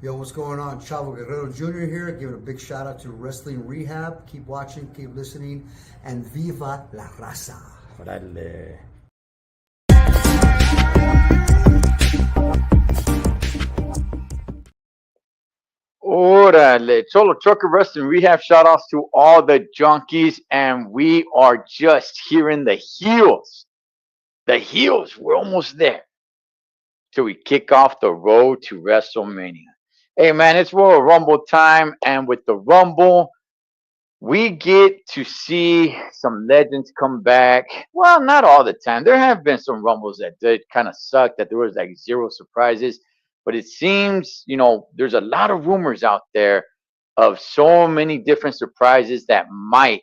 Yo, what's going on? Chavo Guerrero Jr. here, giving a big shout out to Wrestling Rehab. Keep watching, keep listening, and Viva la Raza. Órale. Órale. Solo Trucker Wrestling Rehab shout outs to all the junkies, and we are just hearing the heels. The heels. We're almost there. So we kick off the road to WrestleMania. Hey man, it's Royal Rumble time, and with the Rumble, we get to see some legends come back. Well, not all the time. There have been some rumbles that did kind of suck, that there was like zero surprises. But it seems, there's a lot of rumors out there of so many different surprises that might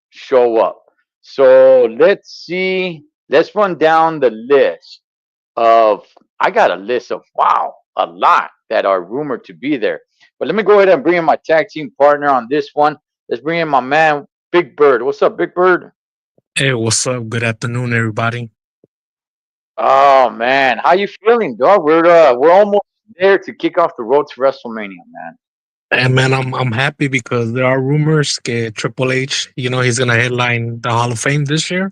show up. So let's see. Let's run down the list of, I got a list of, wow, a lot that are rumored to be there. But let me go ahead and bring in my tag team partner on this one. Let's bring in my man, Big Bird. What's up, Big Bird? Hey, what's up? Good afternoon, everybody. Oh man, how you feeling, dog? We're almost there to kick off the road to WrestleMania, man. And man, I'm happy because there are rumors that Triple H, he's gonna headline the Hall of Fame this year,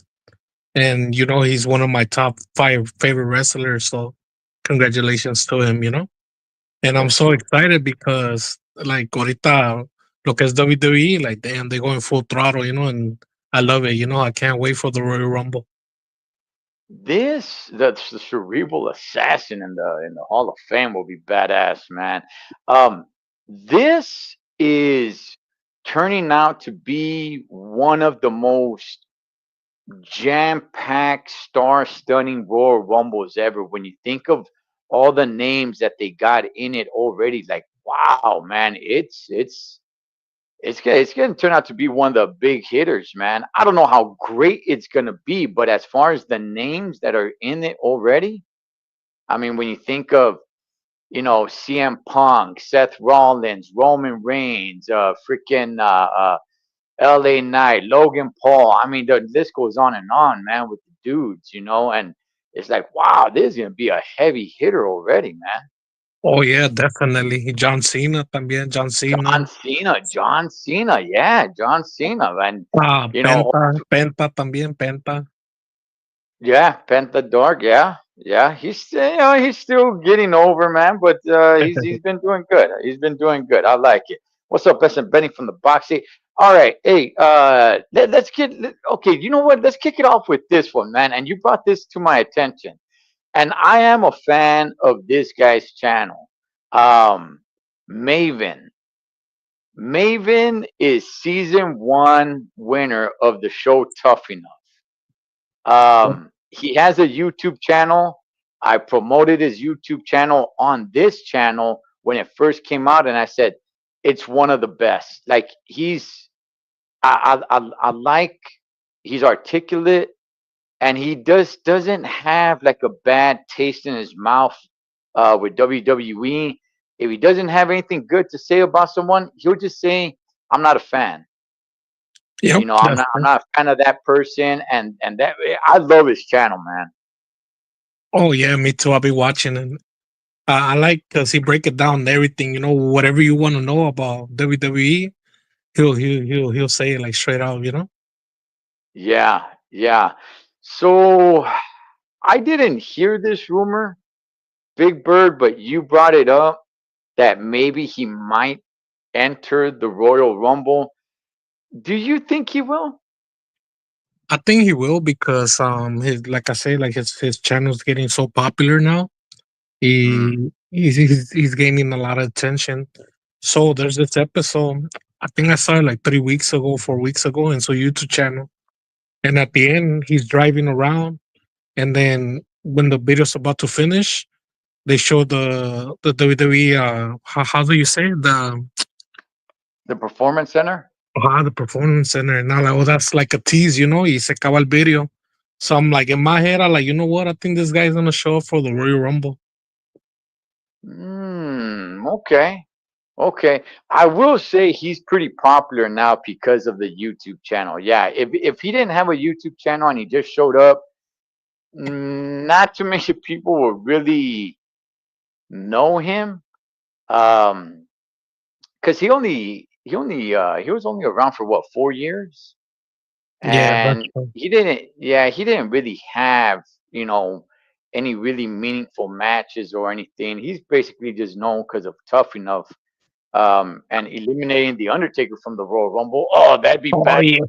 and he's one of my top five favorite wrestlers. So congratulations to him. And I'm Yes, so sir. excited because like ahorita lo que es WWE, like damn, they're going full throttle, and I love it. I can't wait for the Royal Rumble. That's the cerebral assassin in the Hall of Fame will be badass, man. Um, this is turning out to be one of the most jam-packed, star-stunning Royal Rumbles ever. When you think of all the names that they got in it already, like wow, man, it's going to turn out to be one of the big hitters, man. I don't know how great it's going to be, but as far as the names that are in it already, I mean, when you think of CM Punk, Seth Rollins, Roman Reigns, freaking LA Knight, Logan Paul. I mean, the list goes on, man, with the dudes, and it's like, wow, this is gonna be a heavy hitter already, man. Oh yeah, definitely. John Cena también, John Cena. John Cena, yeah, John Cena, and you know, Penta también, Penta. yeah, Penta Dog, yeah, yeah, he's still, he's still getting over, man, but he's been doing good. He's been doing good. I like it. What's up, Best and Benny from the box? Hey, all right, hey, okay. You know what? Let's kick it off with this one, man. And you brought this to my attention, and I am a fan of this guy's channel, um, Maven. Maven is season one winner of the show Tough Enough. He has a YouTube channel. I promoted his YouTube channel on this channel when it first came out, and I said it's one of the best. Like I like he's articulate, and he doesn't have like a bad taste in his mouth with WWE. If he doesn't have anything good to say about someone, he'll just say, "I'm not a fan." Yep, I'm not a fan of that person, and that I love his channel, man. oh yeah, me too. I'll be watching, and I like because he break it down everything. Whatever you want to know about WWE, he'll say it like straight out. Yeah, yeah. So I didn't hear this rumor, Big Bird, but you brought it up that maybe he might enter the Royal Rumble. Do you think he will? I think he will because his like I say, like his channel's getting so popular now. Mm. He's gaining a lot of attention. So there's this episode. I think I saw it like 3 weeks ago, 4 weeks ago, and so YouTube channel. And at the end, he's driving around, and then when the video's about to finish, they show the WWE. How do you say it? The Performance Center? The performance center, and now like, oh, that's like a tease, y se acaba el video. So I'm like in my head, I'm like, you know what? I think this guy's gonna show up for the Royal Rumble. Okay. Okay. I will say he's pretty popular now because of the YouTube channel. Yeah, if he didn't have a YouTube channel and he just showed up, not too many people would really know him. Because he was only around for what, 4 years, Yeah, that's and true. he didn't really have, you know, any really meaningful matches or anything. He's basically just known because of Tough Enough, and eliminating the Undertaker from the Royal Rumble. Oh, that'd be Oh bad. yeah.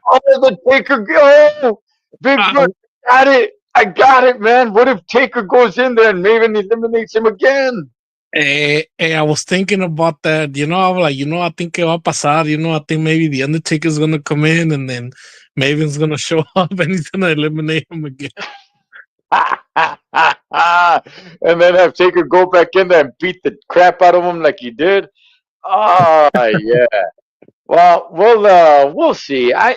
Oh, the Taker go! Big Uh, Bird, got it. I got it, man. What if Taker goes in there and Maven eliminates him again? I was thinking about that. I was like, I think que va a pasar. I think maybe the Undertaker's gonna come in and then Maven's gonna show up and he's gonna eliminate him again. And then have Taker go back in there and beat the crap out of him like he did. Oh yeah. Well, we'll see. Yeah,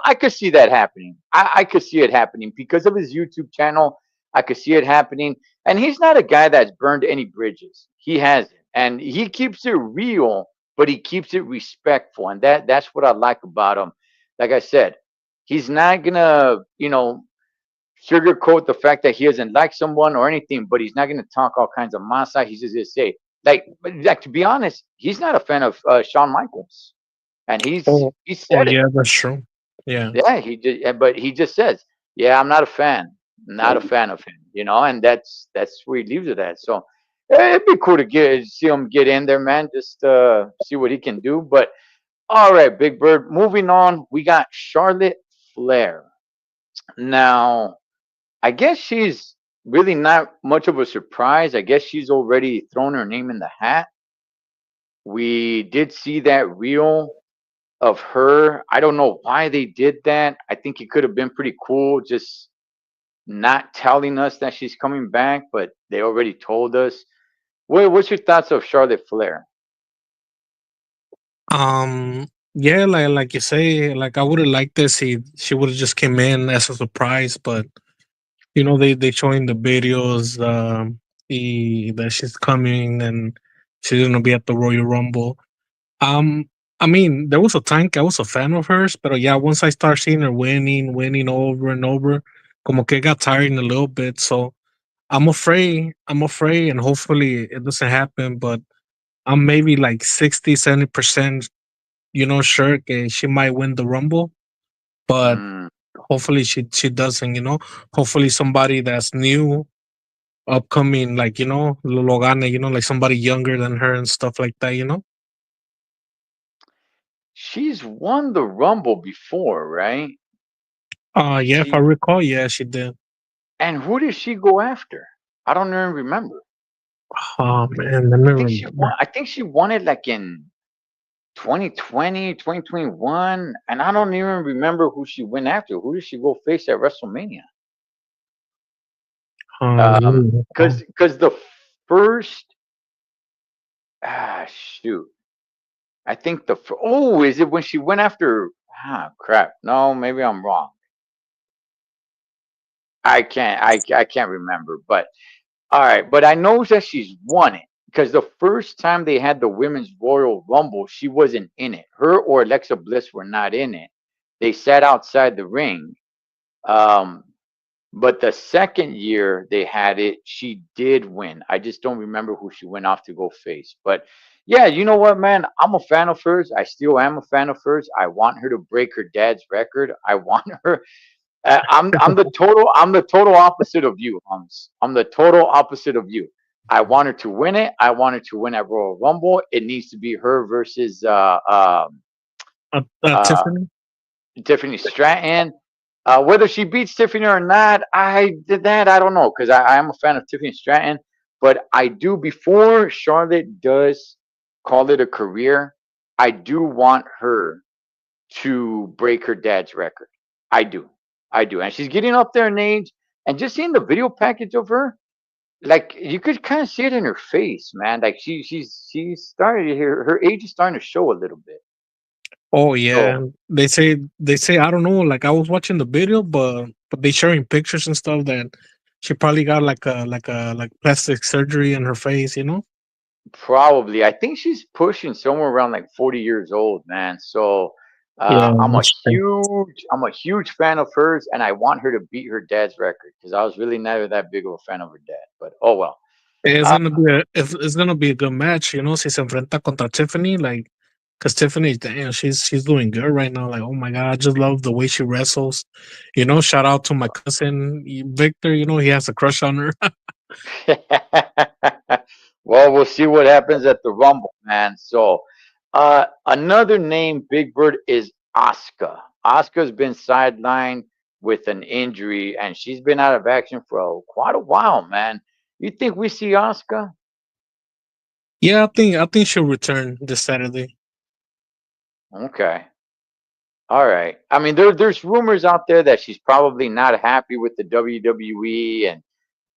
I could see that happening. I could see it happening because of his YouTube channel. I could see it happening, and he's not a guy that's burned any bridges. He hasn't, and he keeps it real, but he keeps it respectful, and that's what I like about him. Like I said, he's not gonna, sugarcoat the fact that he doesn't like someone or anything, but he's not gonna talk all kinds of masa. He's just gonna say, like to be honest, he's not a fan of Shawn Michaels, and Oh, he oh said it. yeah, that's true. Yeah. Yeah, but he just says, yeah, I'm not a fan, not a fan of him, and that's where he leaves it at. So it'd be cool to see him get in there, man. Just see what he can do. But all right, Big Bird. Moving on, we got Charlotte Flair. Now, I guess she's really not much of a surprise. I guess she's already thrown her name in the hat. We did see that reel of her. I don't know why they did that. I think it could have been pretty cool just not telling us that she's coming back, but they already told us. What's your thoughts of Charlotte Flair? Yeah, like you say, like I would have liked this. She would have just came in as a surprise, but they showing the videos, that she's coming and she's gonna be at the Royal Rumble. Um, I mean, there was a time I was a fan of hers, but yeah, once I start seeing her winning over and over, como que got tiring a little bit. So I'm afraid, and hopefully it doesn't happen. But I'm maybe like 60, 70%, sure she might win the Rumble, but Mm, hopefully she doesn't. Hopefully somebody that's new, upcoming, like Logane, like somebody younger than her and stuff like that. she's won the Rumble before, right? Yeah, if I She recall, yeah, she did. and who did she go after? I don't even remember. Oh man, let me I think she remember. won. I think she won it like in 2020, 2021, and I don't even remember who she went after. Who did she go face at WrestleMania? Let me recall. Because the first shoot, I think is it when she went after? Crap. No, maybe I'm wrong. I can't remember. But all right, but I know that she's won it because the first time they had the women's Royal Rumble, she wasn't in it. Her or Alexa Bliss were not in it. They sat outside the ring. Um, but the second year they had it, she did win. I just don't remember who she went off to go face. But yeah, you know what, man? I'm a fan of hers. I still am a fan of hers. I want her to break her dad's record. I want her. I'm the total opposite of you, Hans. I'm the total opposite of you. I want her to win it. I want her to win at Royal Rumble. It needs to be her versus uh, Tiffany. Tiffany Stratton. Whether she beats Tiffany or not, I don't know because I am a fan of Tiffany Stratton. But I do, before Charlotte does call it a career, I do want her to break her dad's record. I do. I do. And she's getting up there in age. And just seeing the video package of her, like you could kind of see it in her face, man. Like she's started her age is starting to show a little bit. Oh So yeah, they say I don't know. Like I was watching the video, but they showing pictures and stuff that she probably got like plastic surgery in her face. probably, I think she's pushing somewhere around like 40 years old, man. So Yeah, that's true. I'm a huge fan of hers, and I want her to beat her dad's record because I was really never that big of a fan of her dad. But oh well. It's Uh, gonna be it's gonna be a good match, you know. Si se enfrenta contra Tiffany, like, cause Tiffany, damn, she's doing good right now. Like, oh my god, I just love the way she wrestles. You know, shout out to my cousin Victor. You know, he has a crush on her. well, we'll see what happens at the Rumble, man. So, another name, Big Bird, is Asuka. Asuka's been sidelined with an injury, and she's been out of action for quite a while, man. You think we see Asuka? Yeah, I think she'll return this Saturday. Okay. All right. I mean, there's rumors out there that she's probably not happy with the WWE and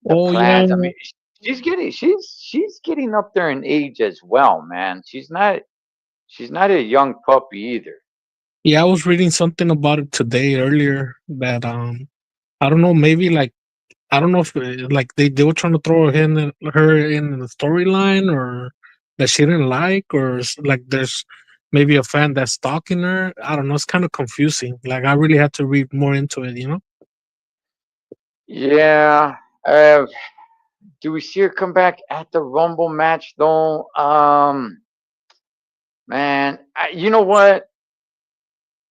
the Oh yeah, plans. I mean, she's getting up there in age as well, man. She's not a young puppy either. yeah. I was reading something about it today earlier that I don't know, maybe like I don't know if like they were trying to throw her in the storyline or that she didn't like or like there's maybe a fan that's stalking her. I don't know. It's kind of confusing. Like I really had to read more into it. You know? Yeah. Uh, do we see her come back at the Rumble match though? Man, you know what?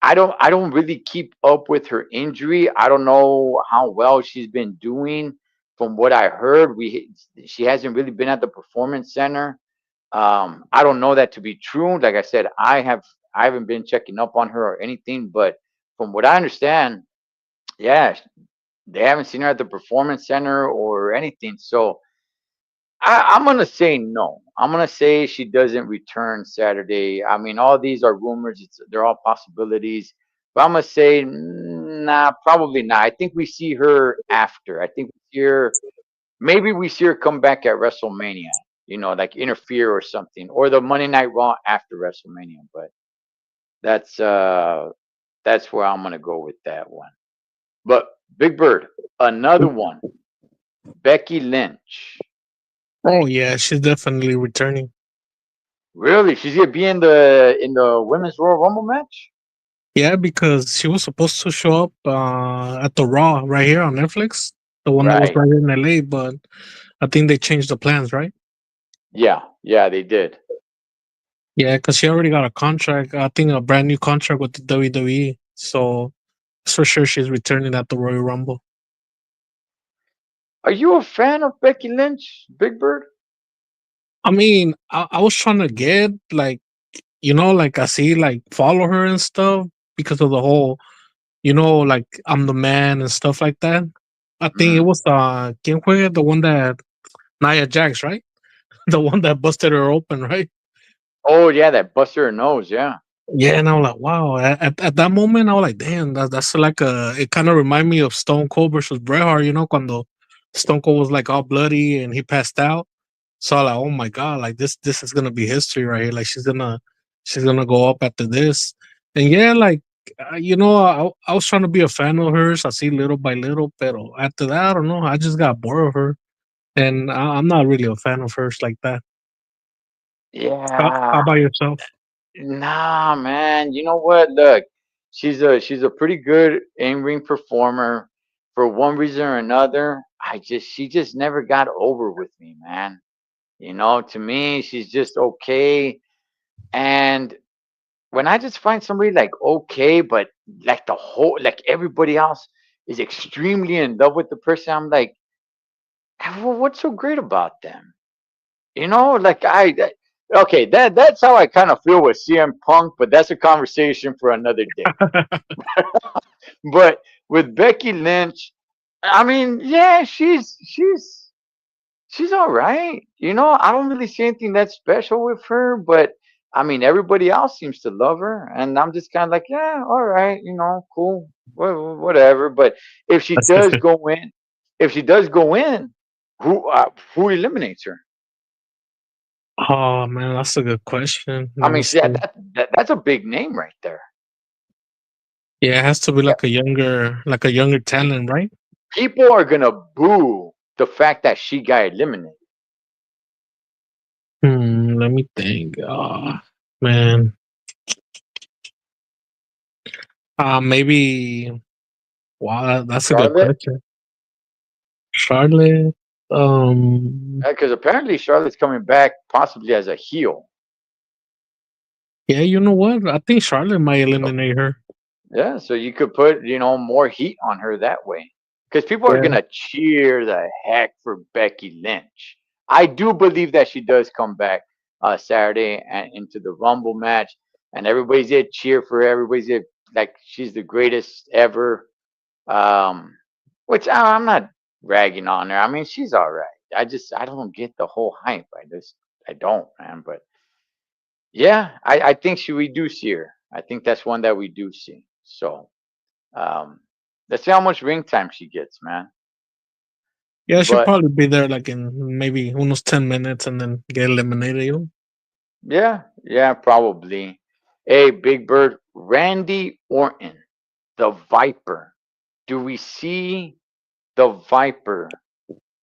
I don't really keep up with her injury. I don't know how well she's been doing. From what I heard, we she hasn't really been at the performance center. I don't know that to be true. Like I said, I haven't been checking up on her or anything, but from what I understand, yeah, they haven't seen her at the performance center or anything. So I'm gonna say no. I'm gonna say she doesn't return Saturday. I mean, all these are rumors. They're all possibilities, but I'm gonna say nah, probably not. I think we see her after. I think we see her. Maybe we see her come back at WrestleMania. Like interfere or something, or the Monday Night Raw after WrestleMania. But that's uh, that's where I'm gonna go with that one. But Big Bird, another one, Becky Lynch. Oh yeah, she's definitely returning. Really? She's gonna be in the women's Royal Rumble match? Yeah, because she was supposed to show up at the Raw right here on Netflix, the one that was Right. right here in LA, but I think they changed the plans, right? Yeah. Yeah, they did. Yeah, because she already got a contract. I think a brand new contract with the WWE. So for sure she's returning at the Royal Rumble. Are you a fan of Becky Lynch, Big Bird? I mean, I was trying to get like, like I see like follow her and stuff because of the whole, like I'm the man and stuff like that. I think it Mm. was ¿quién fue? The one that Nia Jax, right? The one that busted her open, right? Oh yeah, that busted her nose. Yeah. Yeah, and I was like, wow. At that moment, I was like, damn, that's like it kind of reminded me of Stone Cold versus Bret Hart, cuando Stone Cold was like all bloody and he passed out. So I like, oh my god, like this is gonna be history right here. Like she's gonna go up after this, and yeah, like I was trying to be a fan of hers. I see little by little, but after that, I don't know. I just got bored of her, and I'm not really a fan of hers like that. How Yeah. about yourself? Nah, man. You know what? Look, she's a pretty good in-ring performer. For one reason or another, she just never got over with me, man. To me, she's just okay. And when I just find somebody like okay, but like like everybody else is extremely in love with the person, I'm like, well, what's so great about them? Like okay, that's how I kind of feel with CM Punk, but that's a conversation for another day. But with Becky Lynch, I mean, yeah, she's all right. I don't really see anything that special with her, but I mean, everybody else seems to love her, and I'm just kind of like, yeah, all right, cool, whatever. But if she That's does different. go in, if she does go in, who eliminates her? Oh man, that's a good question. I Let me mean, see, see. that's a big name right there. Yeah, it has to be Yeah, like a younger talent, right? people are gonna boo the fact that she got eliminated. Let me think. Man. Maybe. Wow, that's a good Charlotte, question. Charlotte. Because apparently Charlotte's coming back possibly as a heel. Yeah, you know what? I think Charlotte might So eliminate her. yeah, so you could put more heat on her that way. Because people are Yeah. gonna cheer the heck for Becky Lynch. I do believe that she does come back Saturday and into the Rumble match, and everybody's there cheer for her. Everybody's there like she's the greatest ever. Um, which I'm not ragging on her. I mean, she's all right. I don't get the whole hype. I don't, man. But yeah, I think we do see her. I think that's one that we do see. So um, let's see how much ring time she gets, man. Yeah, she'll But probably be there like in maybe almost 10 minutes and then get eliminated, you know? yeah, yeah, probably. Hey, Big Bird, Randy Orton, the Viper. Do we see the Viper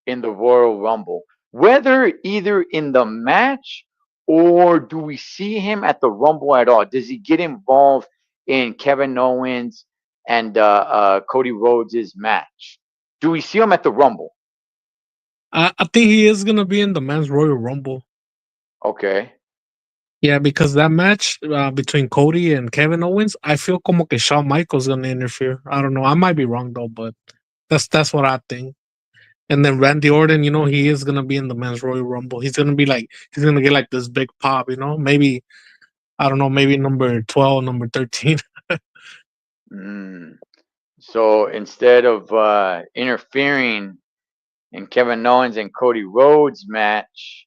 in the Royal Rumble? Whether either in the match or do we see him at the Rumble at all? Does he get involved in Kevin Owens and Cody Rhodes' match? Do we see him at the Rumble? I think he is gonna be in the men's Royal Rumble. Okay. Yeah, because that match between Cody and Kevin Owens, I feel como que Shawn Michaels gonna interfere. I don't know. I might be wrong though, but that's what I think. And then Randy Orton, you know, he is gonna be in the men's Royal Rumble. He's gonna get like this big pop, you know. Maybe I don't know, maybe number 12, number 13. Mm. So instead of interfering in Kevin Owens and Cody Rhodes match,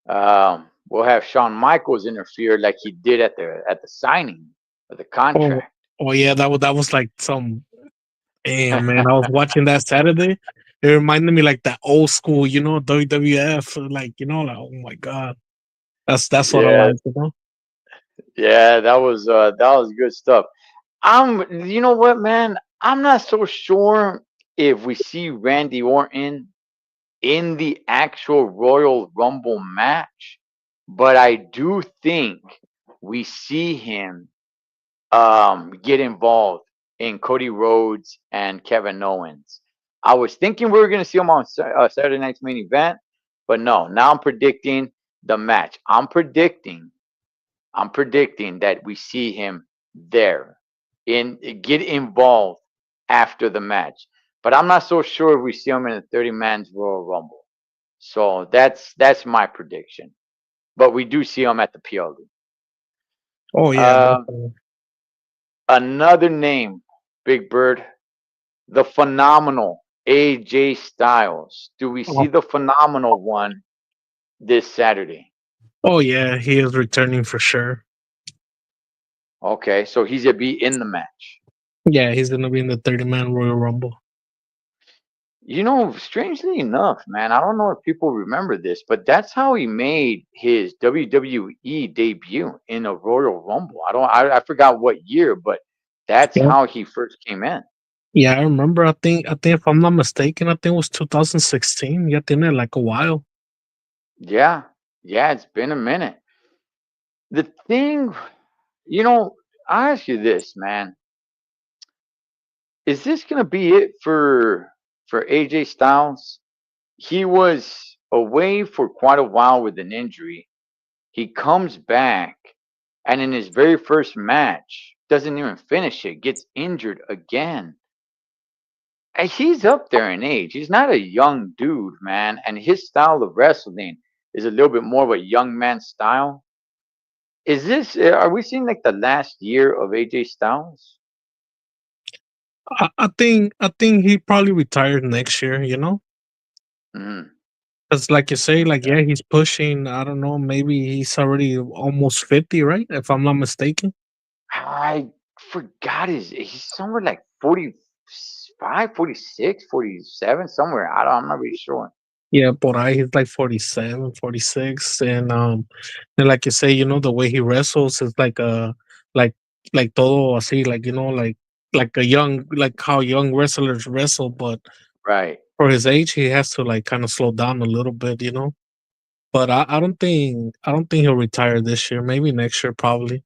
we'll have Shawn Michaels interfere like he did at the signing of the Oh, contract. oh yeah, that was like some damn man. I was watching that Saturday. It reminded me like that old school, you know, WWF, like you know, like oh my god, that's what I Yeah, like, you know. yeah, that was good stuff. You know what, man? I'm not so sure if we see Randy Orton in the actual Royal Rumble match, but I do think we see him get involved in Cody Rhodes and Kevin Owens. I was thinking we were going to see him on Saturday night's main event, but no. Now I'm predicting the match. I'm predicting that we see him there in get involved after the match. But I'm not so sure if we see him in the 30 man's Royal Rumble. So that's my prediction. But we do see him at the PLE. Oh yeah, Uh, definitely. another name, Big Bird, the phenomenal AJ Styles. Do we see Oh, the phenomenal one this Saturday? oh yeah, he is returning for sure. Okay, so he's gonna be in the match. Yeah, he's gonna be in the 30-man Royal Rumble. Strangely enough, man, I don't know if people remember this, but that's how he made his WWE debut in a Royal Rumble. I forgot what year, but that's Yeah, how he first came in. yeah, I remember. I think if I'm not mistaken, I think it was 2016. Yeah, tiene like a while. Yeah, yeah, it's been a minute. The thing, you know, I ask you this, man, is this gonna be it for AJ Styles? He was away for quite a while with an injury. He comes back, and in his very first match, doesn't even finish it, gets injured again. And he's up there in age. He's not a young dude, man. And his style of wrestling is a little bit more of a young man style. Are we seeing like the last year of AJ Styles? I think he probably retired next year. You know, Mm, because like you say, like okay. yeah, he's pushing. I don't know, maybe he's already almost 50, right? If I'm not mistaken. I forgot he's somewhere like 45, 46, 47, somewhere. I'm not really sure. Yeah, por ahí he's like 47, 46, and like you say, you know, the way he wrestles is like like todo así, like you know, like a young, like how young wrestlers wrestle, but Right. for his age, he has to like kind of slow down a little bit, you know. But I don't think he'll retire this year. Maybe next year, probably.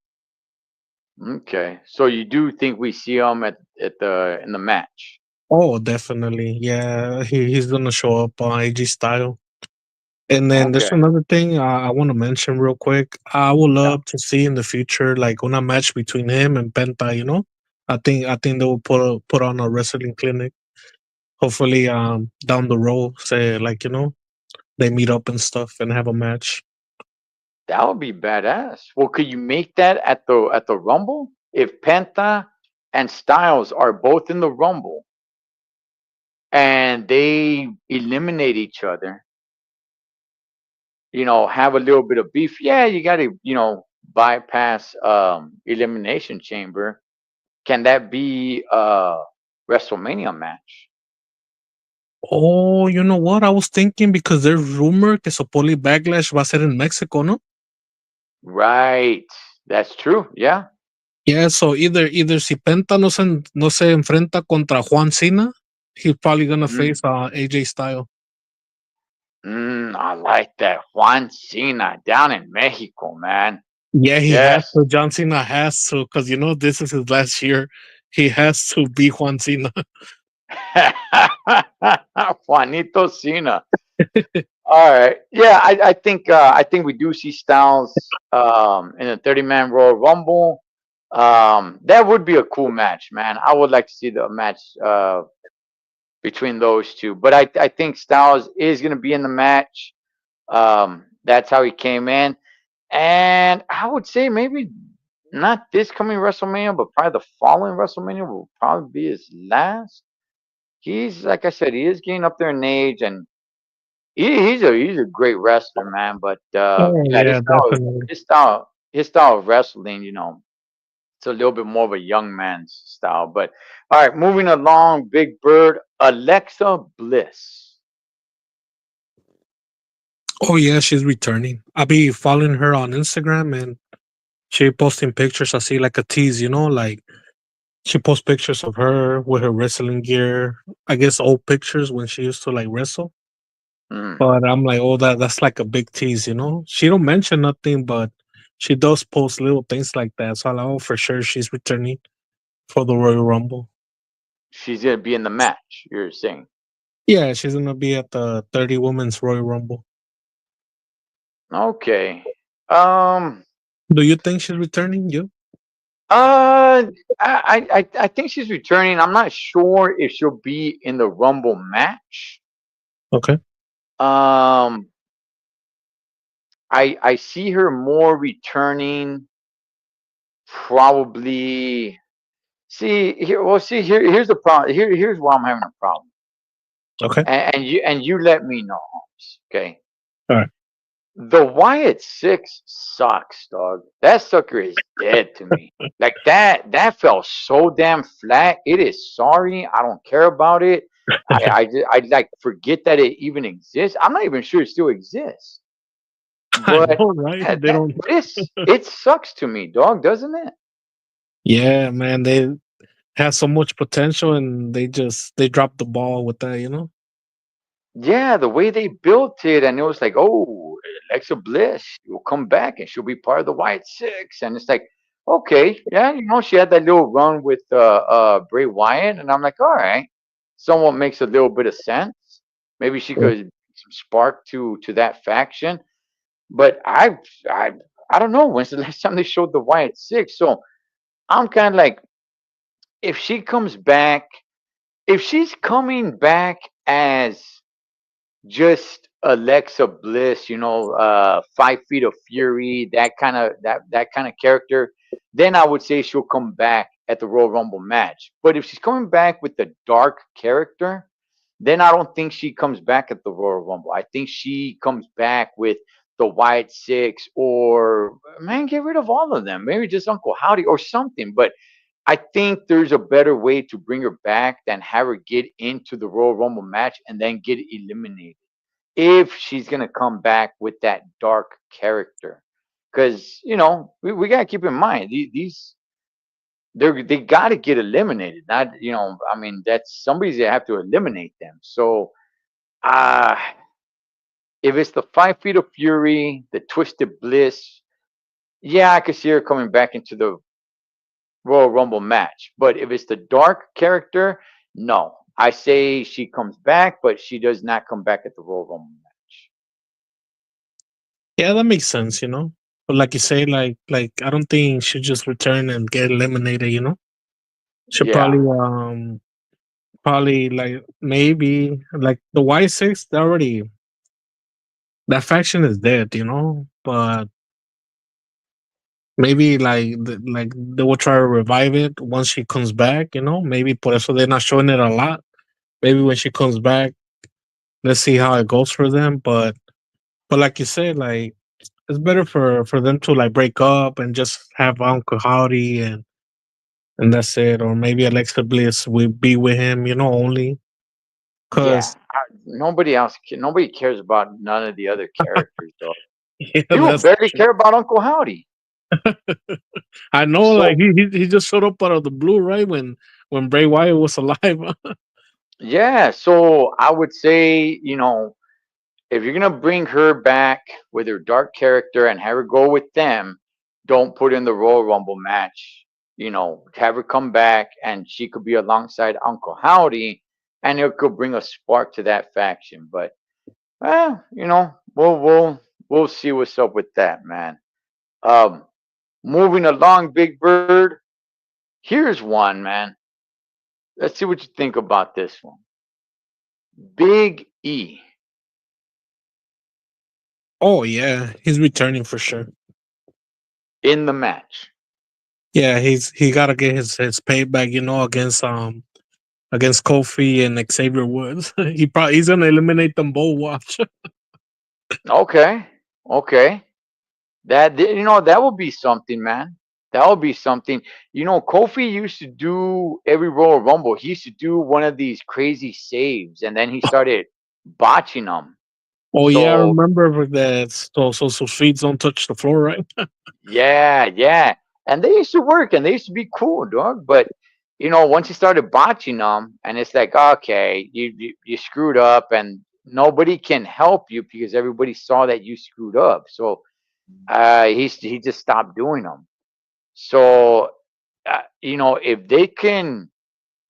Okay. So you do think we see him at the in the match? Oh, definitely. Yeah, he's gonna show up on AG Style. And then there's Okay. another thing I want to mention real quick. I would Yeah. love to see in the future like a match between him and Penta. You know, I think they will put on a wrestling clinic. Hopefully, down the road, say like they meet up and stuff and have a match. That would be badass. Well, could you make that at the Rumble? If Penta and Styles are both in the Rumble and they eliminate each other, have a little bit of beef. Yeah, you got to, bypass elimination chamber. Can that be a WrestleMania match? Oh, you know what? I was thinking because there's rumor que supposedly Backlash va a ser en Mexico, no? Right. That's true. Yeah. Yeah, so either si Penta no se enfrenta contra Juan Cena, he's probably gonna Mhm. face AJ Styles. I like that. Juan Cena down in Mexico, man. Yeah, he has Yes. to. John Cena has to, because this is his last year. He has to be Juan Cena. Juanito Cena. All right. Yeah, I think we do see Styles in a 30-man Royal Rumble. That would be a cool match, man. I would like to see the match between those two. But I think Styles is gonna be in the match. That's how he came in. And I would say maybe not this coming WrestleMania, but probably the following WrestleMania will probably be his last. He's like I said, he is getting up there in age, and he's a great wrestler, man. But Oh yeah, his yeah, style, definitely. his style, his style of wrestling, it's a little bit more of a young man's style. But all right, moving along, Big Bird, Alexa Bliss. Oh yeah, she's returning. I'll be following her on Instagram and she posting pictures. I see like a tease, like she posts pictures of her with her wrestling gear. I guess old pictures when she used to like wrestle. Mm. But I'm like, oh, that's like a big tease. She don't mention nothing, but she does post little things like that. So I know for sure she's returning for the Royal Rumble. She's gonna be in the match. You're saying? Yeah, she's gonna be at the 30 Women's Royal Rumble. Okay. Um. Do you think she's returning? You? I think she's returning. I'm not sure if she'll be in the Rumble match. Okay. Um. I see her more returning. Probably. See here. Well, see here. Here's the problem. Here's why I'm having a problem. Okay. And you let me know, Holmes. Okay. All right. The Wyatt Six sucks, dog. That sucker is dead to me. Like that fell so damn flat. It is sorry. I don't care about it. I like forget that it even exists. I'm not even sure it still exists. I But know, right? They don't. it sucks to me, dog, doesn't it? Yeah, man. They have so much potential, and they dropped the ball with that. Yeah, the way they built it, and it was like, oh, Alexa Bliss will come back and she'll be part of the White Six, and it's like, okay, yeah, she had that little run with Bray Wyatt, and I'm like, all right, somewhat makes a little bit of sense. Maybe she Yeah. could bring some spark to that faction, but I I don't know when's the last time they showed the Wyatt Six, so I'm kind of like, if she comes back, if she's coming back as just Alexa Bliss, 5 Feet of Fury, that kind of character, then I would say she'll come back at the Royal Rumble match. But if she's coming back with the dark character, then I don't think she comes back at the Royal Rumble. I think she comes back with the White Six, or man, get rid of all of them. Maybe just Uncle Howdy or something. But I think there's a better way to bring her back than have her get into the Royal Rumble match and then get eliminated if she's gonna come back with that dark character. Because we gotta keep in mind these they gotta get eliminated. Not I mean that's somebody's gonna have to eliminate them. So uh if it's the 5 Feet of Fury, the Twisted Bliss, yeah, I could see her coming back into the Royal Rumble match. But if it's the dark character, no. I say she comes back, but she does not come back at the Royal Rumble match. Yeah, that makes sense, you know. But like you say, like I don't think she just return and get eliminated, you know. She Yeah, probably like maybe like the Y6, they already that faction is dead, you know. But maybe like they will try to revive it once she comes back, you know. Maybe por eso they're not showing it a lot. Maybe when she comes back, let's see how it goes for them. But like you said, like it's better for them to like break up and just have Uncle Howdy and that's it. Or maybe Alexa Bliss will be with him, you know, only yeah. because Nobody cares about none of the other characters, though. yeah, People that's barely true. care about Uncle Howdy. I know, like So he just showed up out of the blue, right when Bray Wyatt was alive. yeah, so I would say, if you're gonna bring her back with her dark character and have her go with them, don't put in the Royal Rumble match. Have her come back and she could be alongside Uncle Howdy, and it could bring a spark to that faction. But we'll see what's up with that, man. Um, moving along, Big Bird. Here's one, man. Let's see what you think about this one. Big E Oh yeah, he's returning for sure. in the match. Yeah, he gotta get his payback, you know, against Kofi and Xavier Woods. He's gonna eliminate them both. Watch. Okay. Okay. That would be something, man. That would be something. Kofi used to do every Royal Rumble. He used to do one of these crazy saves, and then he started botching them. Oh yeah, I So remember that. So feet don't touch the floor, right? yeah, yeah, and they used to work, and they used to be cool, dog. But once you started botching them, and it's like, okay, you screwed up, and nobody can help you because everybody saw that you screwed up. So he just stopped doing them. So if they can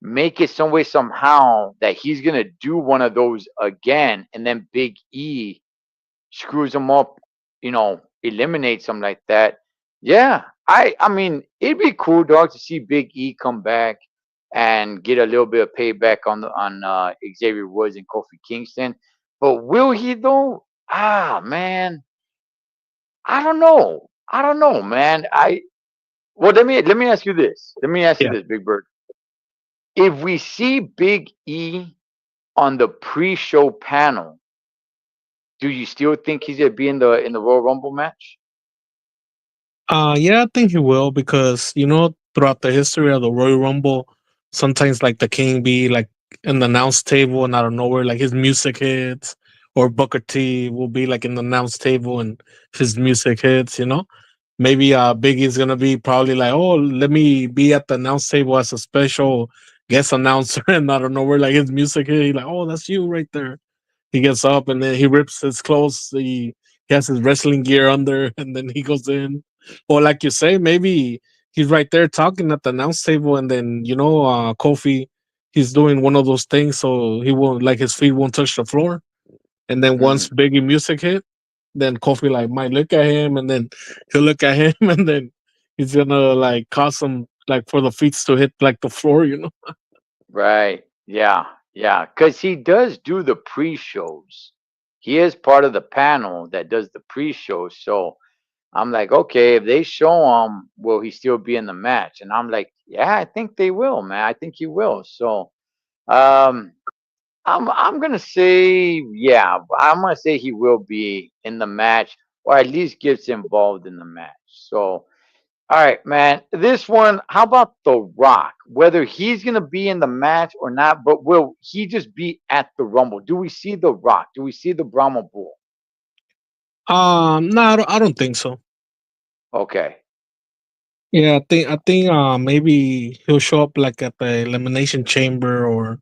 make it some way somehow that he's gonna do one of those again, and then Big E screws him up, eliminates him like that. Yeah, I mean, it'd be cool, dog, to see Big E come back and get a little bit of payback on Xavier Woods and Kofi Kingston. But will he though? Man, I don't know. I don't know, man. Let me ask you this. Let me ask you Yeah. this, Big Bird. If we see Big E on the pre-show panel, do you still think he's gonna be in the Royal Rumble match? Yeah, I think he will because you know throughout the history of the Royal Rumble, sometimes like the King be like in the announce table and out of nowhere like his music hits, or Booker T will be like in the announce table and his music hits. You know, maybe Biggie's gonna be probably like, oh, let me be at the announce table as a special guest announcer, and out of nowhere like his music hit, he's like, oh, that's you right there. He gets up and then he rips his clothes. He has his wrestling gear under, and then he goes in. Or like you say, maybe he's right there talking at the announce table, and then Kofi, he's doing one of those things, so he won't like his feet won't touch the floor. And then Mm, once Biggie music hit, then Kofi like might look at him, and then he'll look at him, and then he's gonna like cause him like for the feet to hit like the floor, you know. right. Yeah. Yeah. Because he does do the pre-shows. He is part of the panel that does the pre-shows. So I'm like, okay, if they show him, will he still be in the match? And I'm like, yeah, I think they will, man. I think he will. So um, I'm gonna say, yeah, I'm gonna say he will be in the match, or at least gets involved in the match. So, all right, man. This one, how about The Rock? Whether he's gonna be in the match or not, but will he just be at the Rumble? Do we see The Rock? Do we see the Brahma Bull? No, I don't think so. Okay. Yeah, I think maybe he'll show up like at the elimination chamber or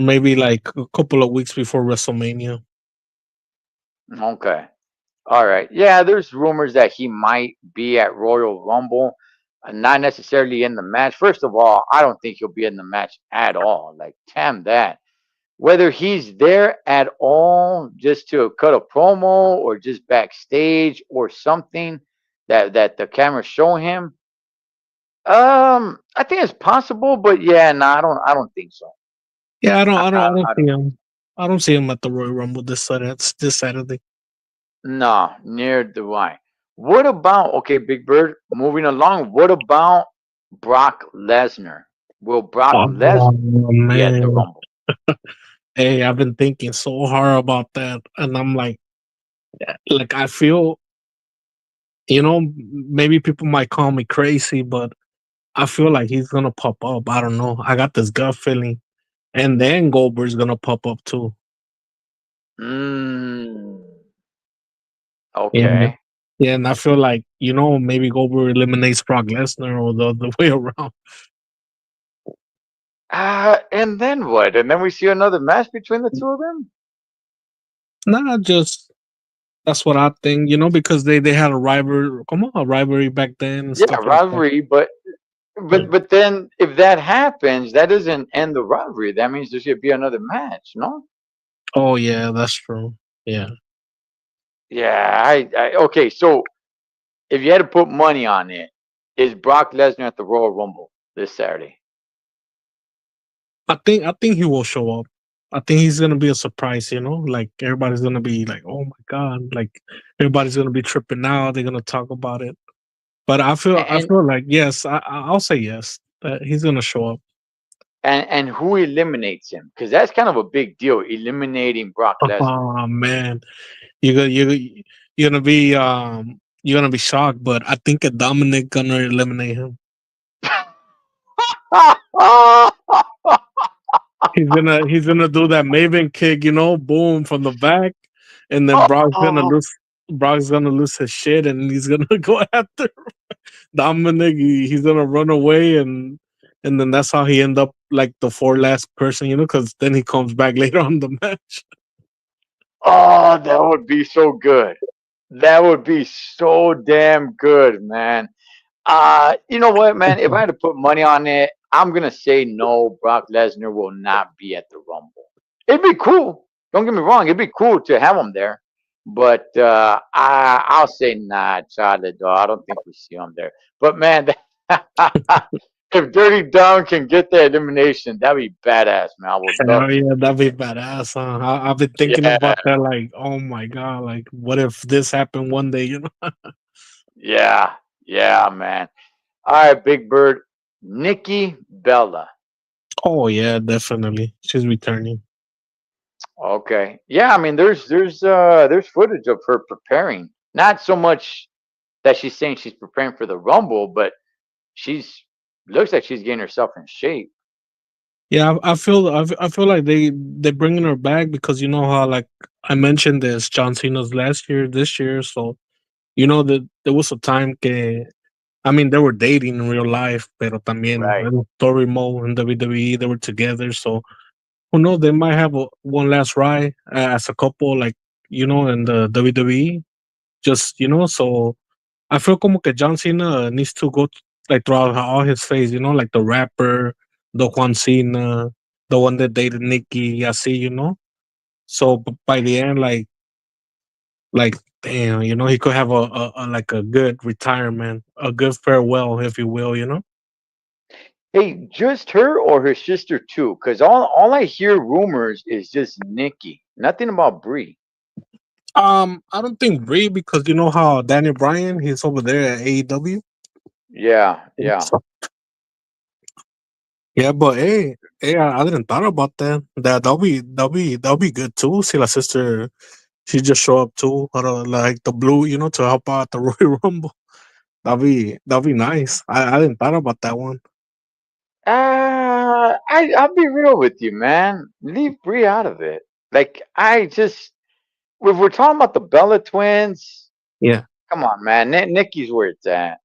maybe like a couple of weeks before WrestleMania. Okay. All right. Yeah, there's rumors that he might be at Royal Rumble. not necessarily in the match. First of all, I don't think he'll be in the match at all. Like, damn that. Whether he's there at all just to cut a promo or just backstage or something that the camera show him, I think it's possible, but yeah, no, I don't think so. Yeah, I, I don't I see don't. him. I don't see him at the Royal Rumble this Saturday. No, near do I. What about, okay, Big Bird? Moving along. What about Brock Lesnar? Will Brock Oh Lesnar be at the man, Rumble? hey, I've been thinking so hard about that, and I'm like I feel, maybe people might call me crazy, but I feel like he's gonna pop up. I don't know. I got this gut feeling, and then Goldberg's gonna pop up too. Mm, Yeah, okay. yeah, and I feel like maybe Goldberg eliminates Brock Lesnar or the other way around. And then what? And then we see another match between the two of them? Nah, just that's what I think. Because they had a rivalry. Come on, a rivalry back then and Yeah, stuff like that. rivalry, but Yeah. but then if that happens, that doesn't end the rivalry. That means there should be another match, no? Oh yeah, that's true. Yeah. Yeah, I okay, so if you had to put money on it, is Brock Lesnar at the Royal Rumble this Saturday? I think he will show up. I think he's gonna be a surprise, like everybody's gonna be like, oh my god, like everybody's gonna be tripping out, they're gonna talk about it. But I And feel like yes, I'll say yes. He's gonna show up. and who eliminates him? Because that's kind of a big deal, eliminating Brock Lesnar. Oh man. You're gonna be shocked, but I think a Dominic gonna eliminate him. He's gonna do that Maven kick, boom from the back, and then Oh, Brock's gonna lose his shit, and he's gonna go after Dominic. He's gonna run away, and then that's how he end up like the fourth last person, because then he comes back later on the match. oh, that would be so good. That would be so damn good, man. You know what, man? If I had to put money on it, I'm gonna say no. Brock Lesnar will not be at the Rumble. It'd be cool. Don't get me wrong. It'd be cool to have him there, but I'll say nah, Charlotte. Though I don't think we see him there. But man, if Dirty Dom can get that elimination, that'd be badass, man. I would love Hell it. yeah, that'd be badass. Huh? I've been thinking Yeah, about that. Like, oh my god, like, what if this happened one day? yeah, yeah, man. All right, Big Bird, Nikki Bella. Oh yeah, definitely. She's returning. Okay. Yeah, I mean there's footage of her preparing. Not so much that she's saying she's preparing for the Rumble, but she's looks like she's getting herself in shape. Yeah, I feel like they bringing her back because you know how like I mentioned this John Cena's last year, this year, so that there was a time que I mean they were dating in real life, pero también Right. en story mode in WWE they were together, so who knows they might have one last ride as a couple, like in the WWE, just so I feel como que John Cena needs to go like throughout all his phase, like the rapper, the Juan Cena, the one that dated Nikki, I see, So by the end, like damn, he could have a like a good retirement, a good farewell, if you will. Hey, just her or her sister too? Because all I hear rumors is just Nikki. Nothing about Brie. I don't think Brie because you know how Daniel Bryan he's over there at AEW. Yeah, yeah. So, yeah, but hey, I didn't thought about that. That'll be good too. See, my sister, she just show up too, like the blue, to help out the Royal Rumble. That'll be nice. I didn't thought about that one. I'll be real with you, man. Leave Brie out of it. Like I just if we're talking about the Bella twins, Yeah. come on, man. Nikki's where it's at.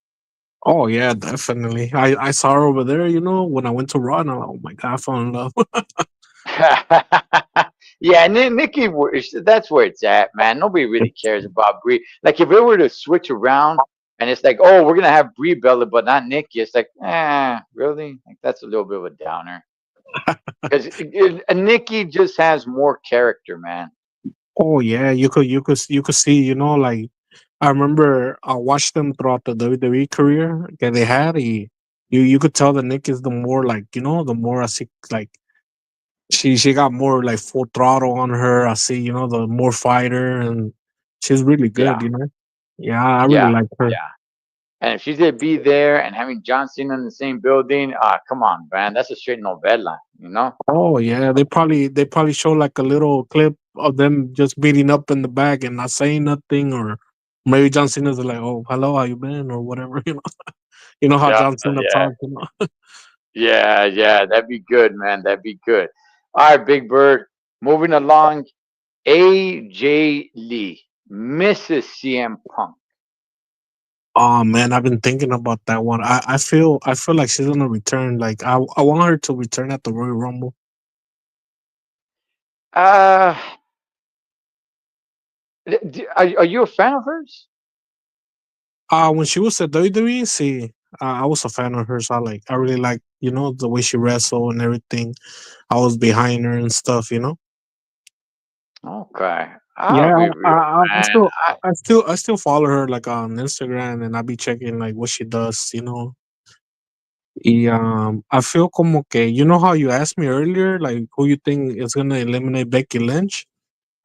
Oh yeah, definitely. I saw her over there. When I went to Raw, and I'm like, oh my god, I fell in love. Yeah, Nikki, that's where it's at, man. Nobody really cares about Brie. Like if it were to switch around and it's like, oh, we're gonna have Brie Bella, but not Nikki. It's like, really? Like that's a little bit of a downer because Nikki just has more character, man. Oh yeah, you could see, like I remember I watched them throughout the WWE career that they had. You could tell that Nick is the more like, the more I see, like she got more like full throttle on her. I see, the more fighter, and she's really Yeah, good. Yeah, I really yeah, like her. yeah. And if she's gonna be there and having John Cena in the same building, come on, man, that's a straight novela, you know? Oh yeah, they probably show like a little clip of them just beating up in the back and not saying nothing, or maybe John Cena's like, "Oh, hello, how you been?" or whatever. You know how Yeah, John Cena yeah, talks. yeah, yeah. That'd be good, man. That'd be good. All right, Big Bird. Moving along, AJ Lee, Mrs. CM Punk. Oh man, I've been thinking about that one. I feel like she's gonna return. Like I want her to return at the Royal Rumble. Uh, are you a fan of hers? When she was at WWE, see, I was a fan of hers. I really like, the way she wrestled and everything. I was behind her and stuff. Okay, I'll Yeah, be I, real, I, I man. still, I still follow her like on Instagram, and I be checking like what she does. I feel como que, how you asked me earlier, like who you think is gonna eliminate Becky Lynch.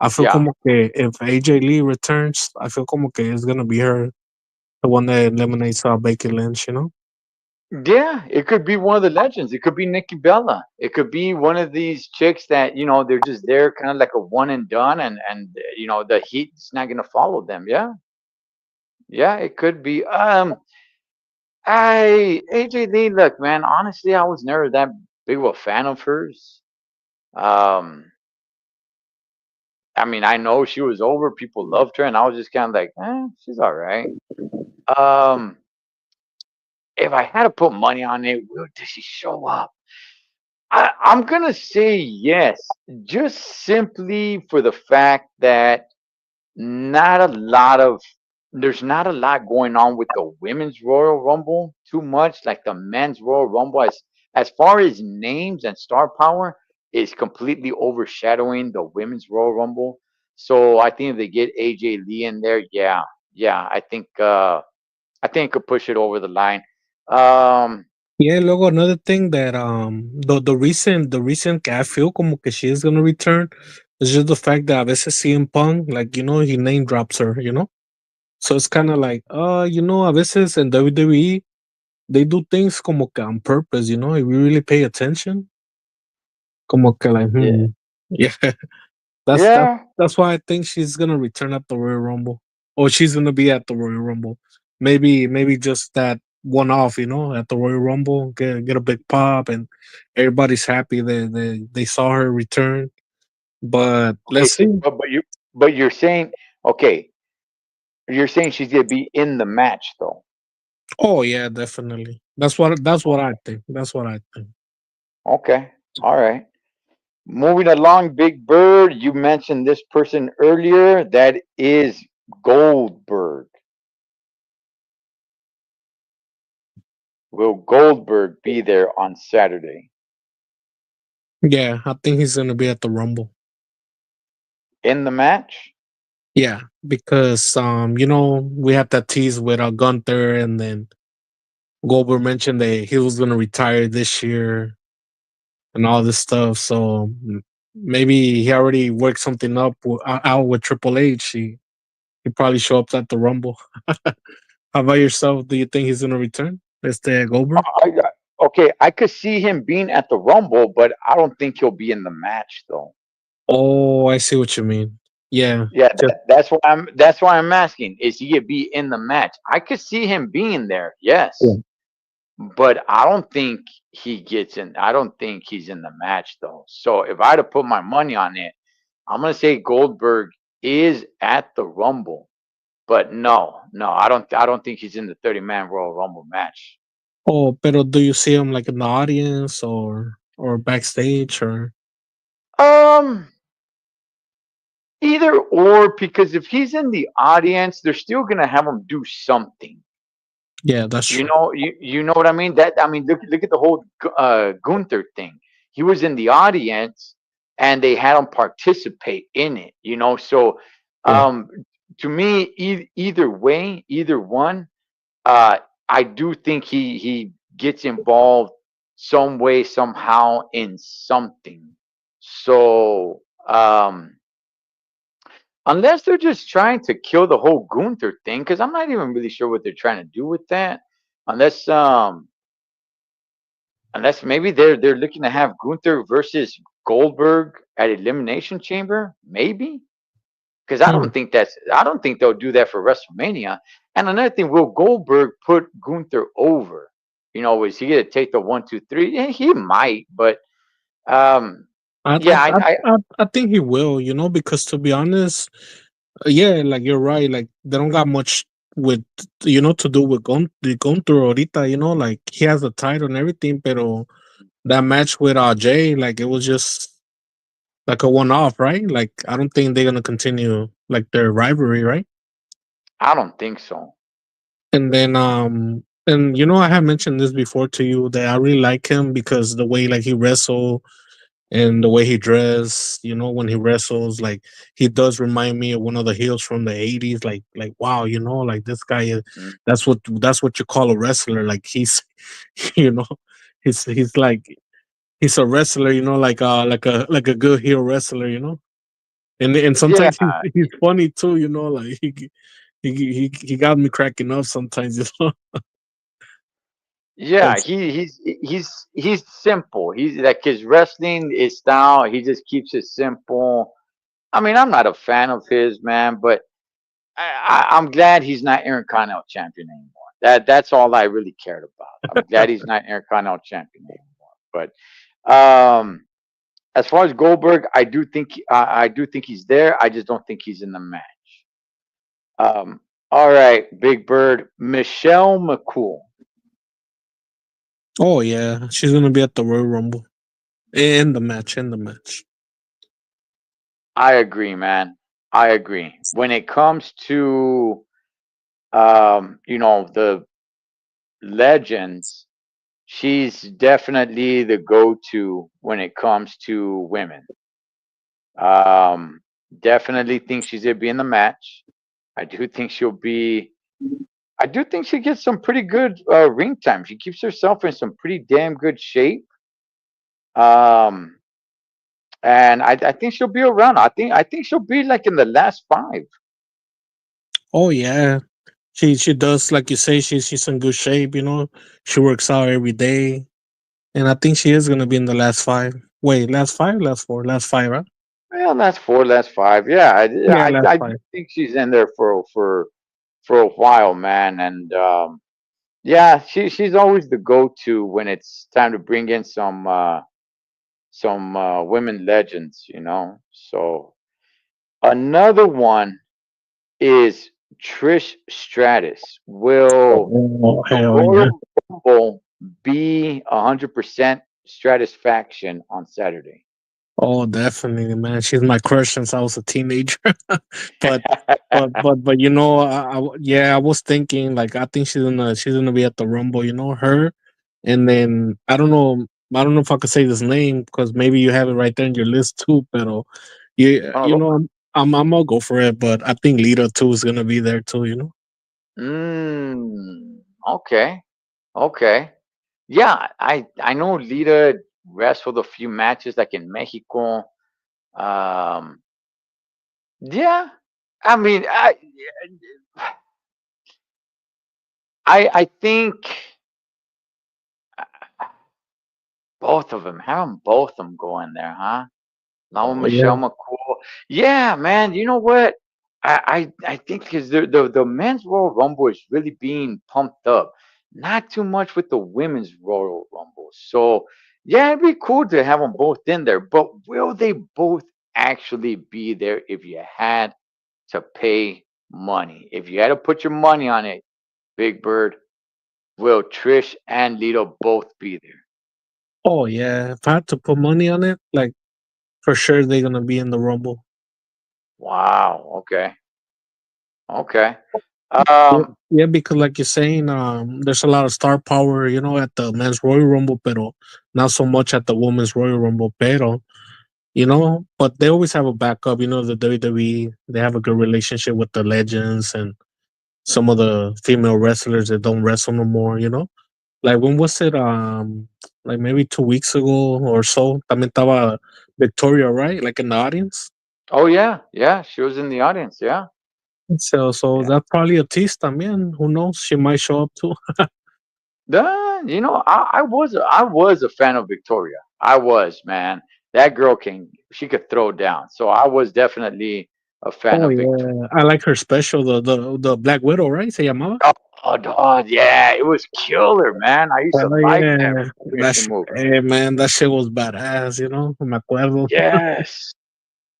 I feel Yeah, como que if AJ Lee returns, I feel como que it's gonna be her, the one that eliminates Becky Lynch. yeah. It could be one of the legends. It could be Nikki Bella. It could be one of these chicks that they're just there, kind of like a one and done, and the heat's not gonna follow them. Yeah, yeah. It could be. I AJ Lee. Look, man. Honestly, I was never that big of a fan of hers. Um, I mean, I know she was over. People loved her, and I was just kind of like, she's all right. Um, if I had to put money on it, does she show up? I'm gonna say yes, just simply for the fact that not a lot of there's not a lot going on with the women's Royal Rumble too much, like the men's Royal Rumble. As far as names and star power, is completely overshadowing the women's Royal Rumble. So I think if they get AJ Lee in there, yeah, yeah, I think it could push it over the line. Um, Yeah, luego another thing that the recent que I feel como que she is gonna return is just the fact that a veces CM Punk, like, he name drops her. So it's kind of like, a veces in WWE they do things como que on purpose. If you really pay attention, como que like, yeah, yeah, that's that's yeah. that's why I think she's gonna return at the Royal Rumble, or she's gonna be at the Royal Rumble. Maybe just that one off, at the Royal Rumble, get a big pop, and everybody's happy that they saw her return. But Okay, let's see. but you're saying okay. You're saying she's gonna be in the match though. Oh yeah, definitely. That's what I think. That's what I think. Okay, all right. Moving along, Big Bird. You mentioned this person earlier. That is Goldberg. Will Goldberg be there on Saturday Yeah, I think he's gonna be at the Rumble. in the match? Yeah, because we have that tease with Gunther, and then Goldberg mentioned that he was gonna retire this year and all this stuff. So maybe he already worked something out with Triple H. He probably show up at the Rumble. How about yourself? Do you think he's gonna return? Mr. Goldberg? Okay, I could see him being at the Rumble, but I don't think he'll be in the match though. Oh, I see what you mean. Yeah, Yeah, just that's why I'm asking. Is he gonna be in the match? I could see him being there, yeah. yes, but I don't think he gets in. I don't think he's in the match though. So if I had to put my money on it, I'm gonna say Goldberg is at the Rumble. But no, no, I don't think he's in the 30-man Royal Rumble match. Oh, pero do you see him like in the audience or backstage or? Um, Either or, because if he's in the audience, they're still gonna have him do something. Yeah, that's You true. know, you know what I mean? That I mean, look at the whole Gunther thing. He was in the audience, and they had him participate in it. You know, so Yeah. um, to me, either way, either one, uh, I do think he gets involved some way somehow in something. So unless they're just trying to kill the whole Gunther thing, because I'm not even really sure what they're trying to do with that. Unless unless maybe they're looking to have Gunther versus Goldberg at Elimination Chamber, maybe. Because Hmm. I don't think they'll do that for WrestleMania. And another thing, will Goldberg put Gunther over? You know, is he gonna take the 1, 2, 3? Yeah, he might, but um, I, I yeah, I I think he will, because to be honest, yeah, like you're right. Like they don't got much with to do with Gunther ahorita. Like he has a title and everything, pero that match with Jay, like it was just like a one off, right? Like I don't think they're gonna continue like their rivalry, right? I don't think so. And then and I have mentioned this before to you that I really like him because the way like he wrestle and the way he dress, when he wrestles, like he does remind me of one of the heels from the '80s. Like wow, like this guy is Mm. that's what you call a wrestler. Like he's, you know, he's like he's a wrestler, like a good heel wrestler, and Yeah, sometimes he's funny too, like he got me cracking up sometimes, yeah, 'cause- he's simple. He's like his wrestling is style. He just keeps it simple. I mean, I'm not a fan of his, man, but I'm glad he's not Intercontinental champion anymore. That's all I really cared about. I'm glad he's not Intercontinental champion anymore. But as far as Goldberg, I do think he's there. I just don't think he's in the match. All right, Big Bird, Michelle McCool. oh yeah, she's gonna be at the Royal Rumble in the match. I agree, man. I agree. When it comes to the legends, she's definitely the go-to when it comes to women. Um, definitely think she's gonna be in the match. I do think she'll be. I do think she gets some pretty good ring time. She keeps herself in some pretty damn good shape. Um, and I think she'll be around. I think she'll be like in the last five. Oh yeah, she does like you say. She's in good shape. She works out every day, and I think she is gonna be in the last five. Wait, last five, last four, last five, right? Well, last four, last five. Yeah, Yeah, last I do five. think she's in there for a while, man. And yeah, she's always the go-to when it's time to bring in some women legends, you know. So another one is Trish Stratus. Will Oh the hell yeah! Royal Rumble be 100% Stratus faction on Saturday? Oh, definitely, man. She's my crush since I was a teenager. but but yeah, I was thinking like I think she's gonna be at the Rumble. Her, and then I don't know if I could say this name because maybe you have it right there in your list too. But yeah, Oh, go for I'm gonna go for it. But I think Lita too is gonna be there too. it. Okay. Okay. Yeah, I know Lita wrestled a few matches like in Mexico. Um, yeah, I mean, I think both of them have them both of them going there, huh? Now with Oh yeah. Michelle McCool. Yeah, man. You know what? I think because the men's Royal Rumble is really being pumped up. Not too much with the women's Royal Rumble. So yeah, it'd be cool to have them both in there. But will they both actually be there if you had to pay money? If you had to put your money on it, Big Bird, will Trish and Lita both be there? Oh yeah. If I had to put money on it, like for sure they're gonna be in the Rumble. Wow. Okay. Okay. Yeah, Um, yeah, because like you're saying, there's a lot of star power, at the men's Royal Rumble, pero not so much at the women's Royal Rumble, pero but they always have a backup. The WWE, they have a good relationship with the legends and some of the female wrestlers that don't wrestle no more. Like when was it? Like maybe 2 weeks ago or so. También estaba Victoria, right? Like in the audience. oh yeah, yeah, she was in the audience. Yeah, So yeah. that's probably a tease también. Who knows? She might show up too. I was a fan of Victoria. I was, man. That girl she could throw down. So I was definitely a fan Oh of Victoria. yeah, I like her special, the Black Widow, right? Se llamaba. Oh, dog, yeah, it was killer, man. I used to Oh like that yeah, finishing move. hey man, that shit was badass. Me acuerdo. Yes,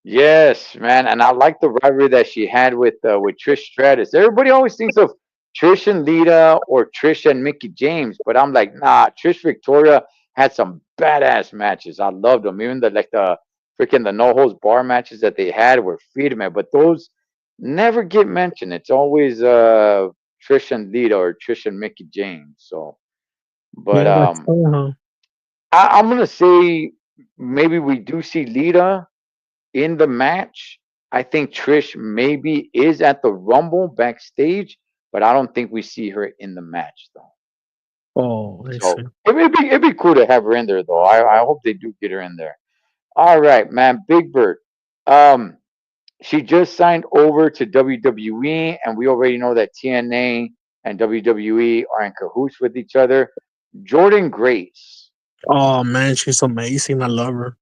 yes, man. And I like the rivalry that she had with Trish Stratus. Everybody always thinks of Trish and Lita or Trish and Mickey James, but I'm like, nah. Trish Victoria had some badass matches. I loved them. Even the freaking the no holds bar matches that they had were freedom, man. But those never get mentioned. It's always Trish and Lita or Trish and Mickey James. So, but Yeah, that's cool, huh? I'm gonna say maybe we do see Lita in the match. I think Trish maybe is at the Rumble backstage, but I don't think we see her in the match though. Oh, I So see. it'd be cool to have her in there though. I hope they do get her in there. All right, man. Big Bird. Um, she just signed over to WWE, and we already know that TNA and WWE are in cahoots with each other. Jordan Grace. Oh man, she's amazing. I love her.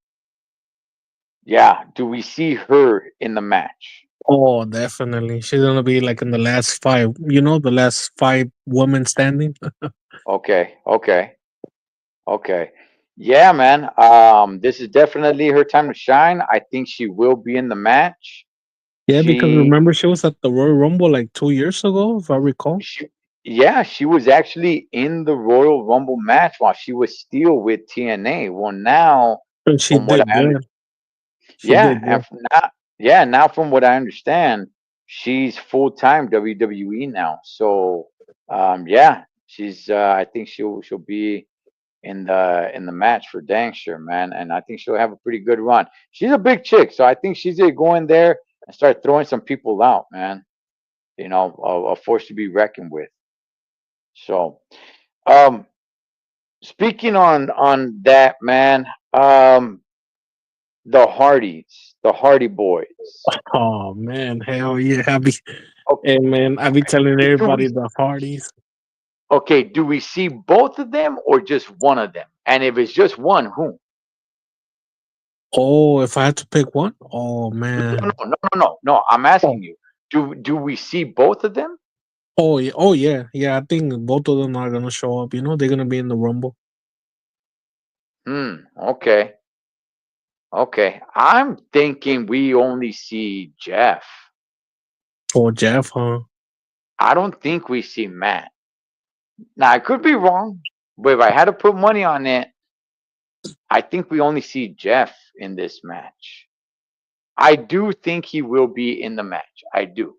Yeah, do we see her in the match? Oh, definitely. She's gonna be like in the last five. The last five women standing. Okay, okay. Okay. Yeah, man. This is definitely her time to shine. I think she will be in the match. Yeah, because She, remember she was at the Royal Rumble like 2 years ago, if I recall, she, yeah, she was actually in the Royal Rumble match while she was still with TNA. Well, now, and she from what did I under, good. She yeah, did and good. now from what I understand, she's full time WWE now. So, yeah, she's. I think she'll be in the match for dang sure, man. And I think she'll have a pretty good run. She's a big chick, so I think she's gonna go in there and start throwing some people out, man. A force to be reckoned with. So, um, speaking on that, man, the Hardy Boys. Oh man, hell yeah! Okay, Hey man, I be telling do we everybody the Hardys. okay? Do we see both of them or just one of them? And if it's just one, who? Oh, if I had to pick one, oh No, no, man. no, no, no, no. I'm Oh, asking you. Do we see both of them? oh yeah, yeah. I think both of them are gonna show up. They're gonna be in the Rumble. Okay. Okay. I'm thinking we only see Jeff. Oh, Jeff, huh? I don't think we see Matt. Now, I could be wrong, but if I had to put money on it, I think we only see Jeff in this match. I do think he will be in the match. I do.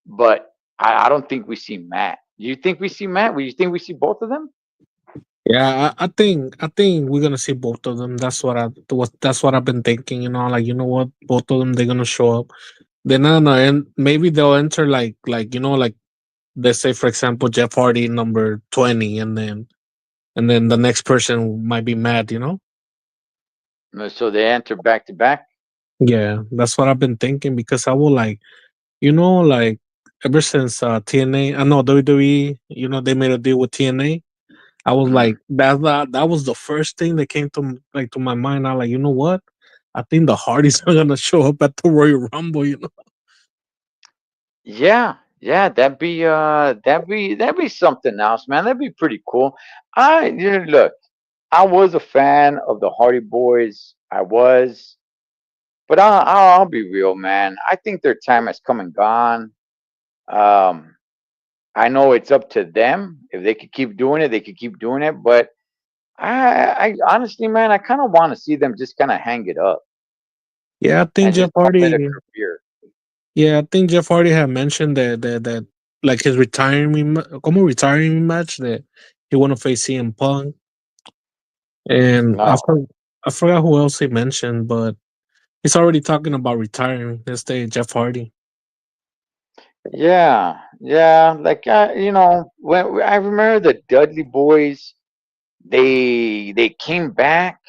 But I don't think we see Matt. Do you think we see Matt? Do you think we see both of them? Yeah, I think we're gonna see both of them. That's what I've been thinking. Like what, both of them they're gonna show up. Then I don't know, and maybe they'll enter like let's say for example Jeff Hardy number 20, and then the next person might be Matt. So they enter back to back? Yeah, that's what I've been thinking because I will like ever since TNA, I know WWE, they made a deal with TNA. I was Mhm. like, that was the first thing that came to my mind. I like, you know what? I think the Hardys are gonna show up at the Royal Rumble. Yeah, yeah, that'd be something else, man. That'd be pretty cool. Look, I was a fan of the Hardy Boys. I was, but I'll be real, man. I think their time has come and gone. Um, I know it's up to them. If they could keep doing it, they could keep doing it. But I honestly, man, I kind of want to see them just kind of hang it up Yeah, I think and Jeff just call it a Hardy. career. Yeah, I think Jeff Hardy had mentioned that like his como retiring match that he want to face CM Punk, and No. I forgot who else he mentioned, but he's already talking about retiring. This day, Jeff Hardy. Yeah, yeah. Like when I remember the Dudley Boys, they came back,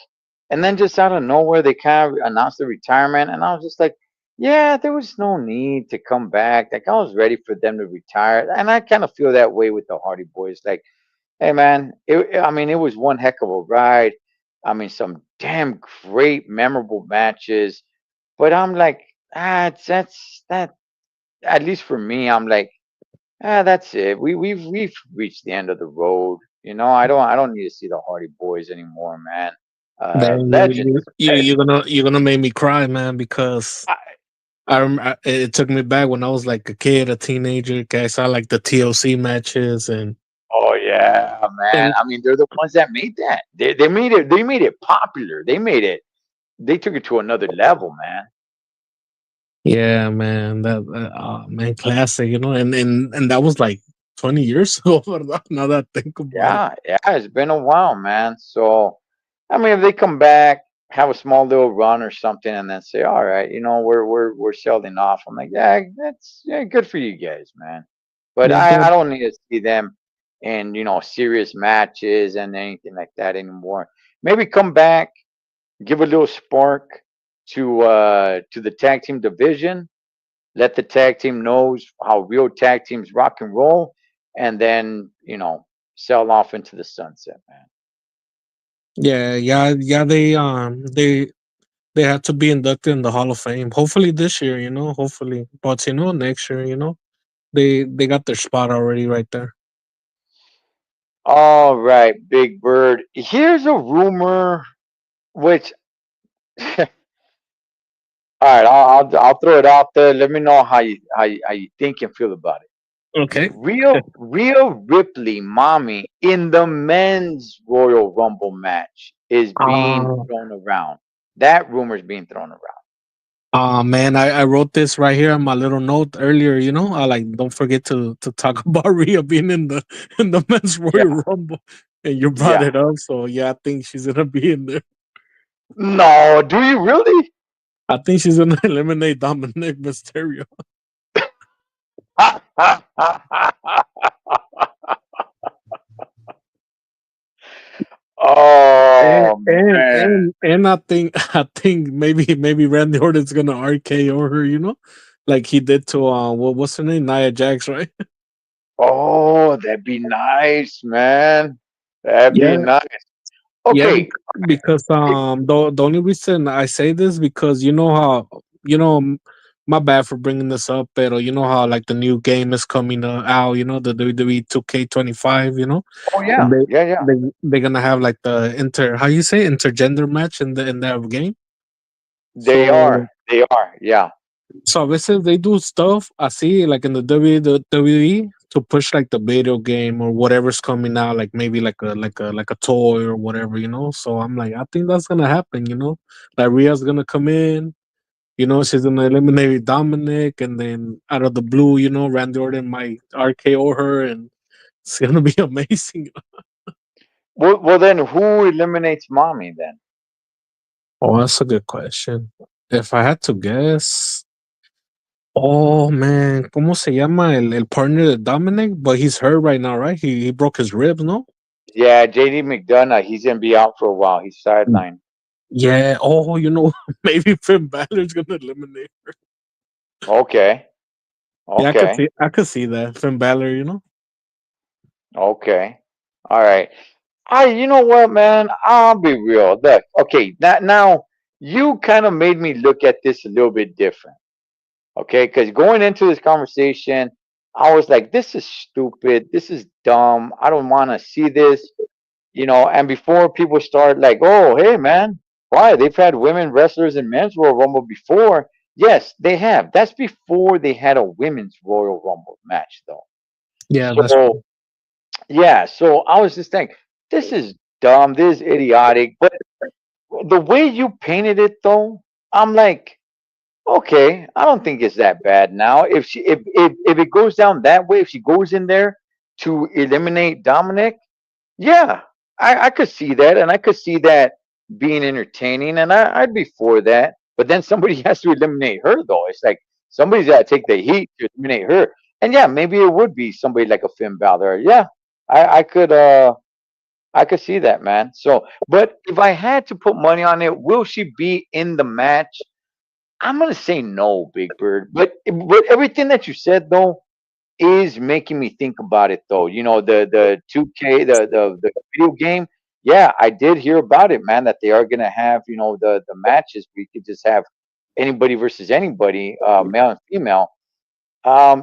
and then just out of nowhere they kind of announced the retirement, and I was just like, yeah, there was no need to come back. Like I was ready for them to retire, and I kind of feel that way with the Hardy Boys. Like, hey man, I mean, it was one heck of a ride. I mean, some damn great, memorable matches. But I'm like, that's that. At least for me, I'm like, that's it. We've reached the end of the road. I don't need to see the Hardy Boys anymore, man. Then Legends. you're gonna make me cry, man, because I, it took me back when I was like a kid, a teenager. I saw like the TLC matches oh yeah, man. and I mean, they're the ones that made that. They made it. They made it popular. They made it. They took it to another level, man. yeah, man, man, classic, and that was like 20 years ago. ¿Verdad? Now that I think about it. Yeah, yeah. It's been a while, man. So, I mean, if they come back, have a small little run or something, and then say, "All right, we're selling off," I'm like, yeah, that's good for you guys, man. But Yeah, I but don't need to see them in serious matches and anything like that anymore. Maybe come back, give a little spark to the tag team division. Let the tag team knows how real tag teams rock and roll, and then sell off into the sunset, man. yeah, they had to be inducted in the Hall of Fame. Hopefully this year, hopefully, but next year, they got their spot already right there. All right, Big Bird. Here's a rumor, which all right, I'll throw it out there. Let me know how you think and feel about it. Okay. Real Ripley, mommy, in the men's Royal Rumble match is being Uh, thrown around. That rumor is being thrown around. man, I wrote this right here on my little note earlier. I like don't forget to talk about Rhea being in the men's Yeah, Royal Rumble, and you brought yeah. it up. So yeah, I think she's gonna be in there. No, do you really? I think she's gonna eliminate Dominic Mysterio. And Oh and man. and, and I think maybe Randy Orton's gonna RKO her. Like he did to what's her name, Nia Jax, right? Oh, that'd be nice, man. That'd be Yeah, nice. yeah, Okay. because the only reason I say this because you know how my bad for bringing this up, but you know how like the new game is coming out, the WWE 2K25, Oh and yeah, yeah, yeah. they're gonna have like the how you say intergender match in that game. They So are. They are. Yeah. so a veces they do stuff I see like in the WWE to push like the video game or whatever's coming out, like maybe like a toy or whatever, So I'm like, I think that's gonna happen, Like Rhea's gonna come in, she's gonna eliminate Dominic, and then out of the blue, Randy Orton might RKO her, and it's gonna be amazing. Well, then who eliminates mommy then? Oh, that's a good question. If I had to guess, oh man, ¿cómo se llama el partner de Dominic? But he's hurt right now, right? He broke his ribs, no? Yeah, JD McDonough. He's gonna be out for a while. He's Mm. sidelined. Yeah. Oh, maybe Finn Balor's gonna eliminate her. Okay. Yeah, Okay. I could see that Finn Balor. Okay. All right. You know what, man? I'll be real. Look, okay, now you kind of made me look at this a little bit different. Okay, because going into this conversation, I was like, this is stupid. This is dumb. I don't want to see this. And before people start like, oh, hey, man, why? They've had women wrestlers in men's Royal Rumble before. Yes, they have. That's before they had a women's Royal Rumble match, though. Yeah, that's So, true. yeah, so I was just thinking, this is dumb. This is idiotic. But the way you painted it, though, I'm like, Okay, I don't think it's that bad now. If it goes down that way, if she goes in there to eliminate Dominic, yeah, I could see that, and I could see that being entertaining, and I'd be for that. But then somebody has to eliminate her, though. It's like somebody's got to take the heat to eliminate her. And yeah, maybe it would be somebody like a Finn Balor. Yeah, I could see that, man. So, but if I had to put money on it, will she be in the match? I'm gonna say no, Big Bird. But everything that you said though is making me think about it though. You know, the 2K, the video game. Yeah, I did hear about it, man, that they are gonna have, the matches where you could just have anybody versus anybody, male and female.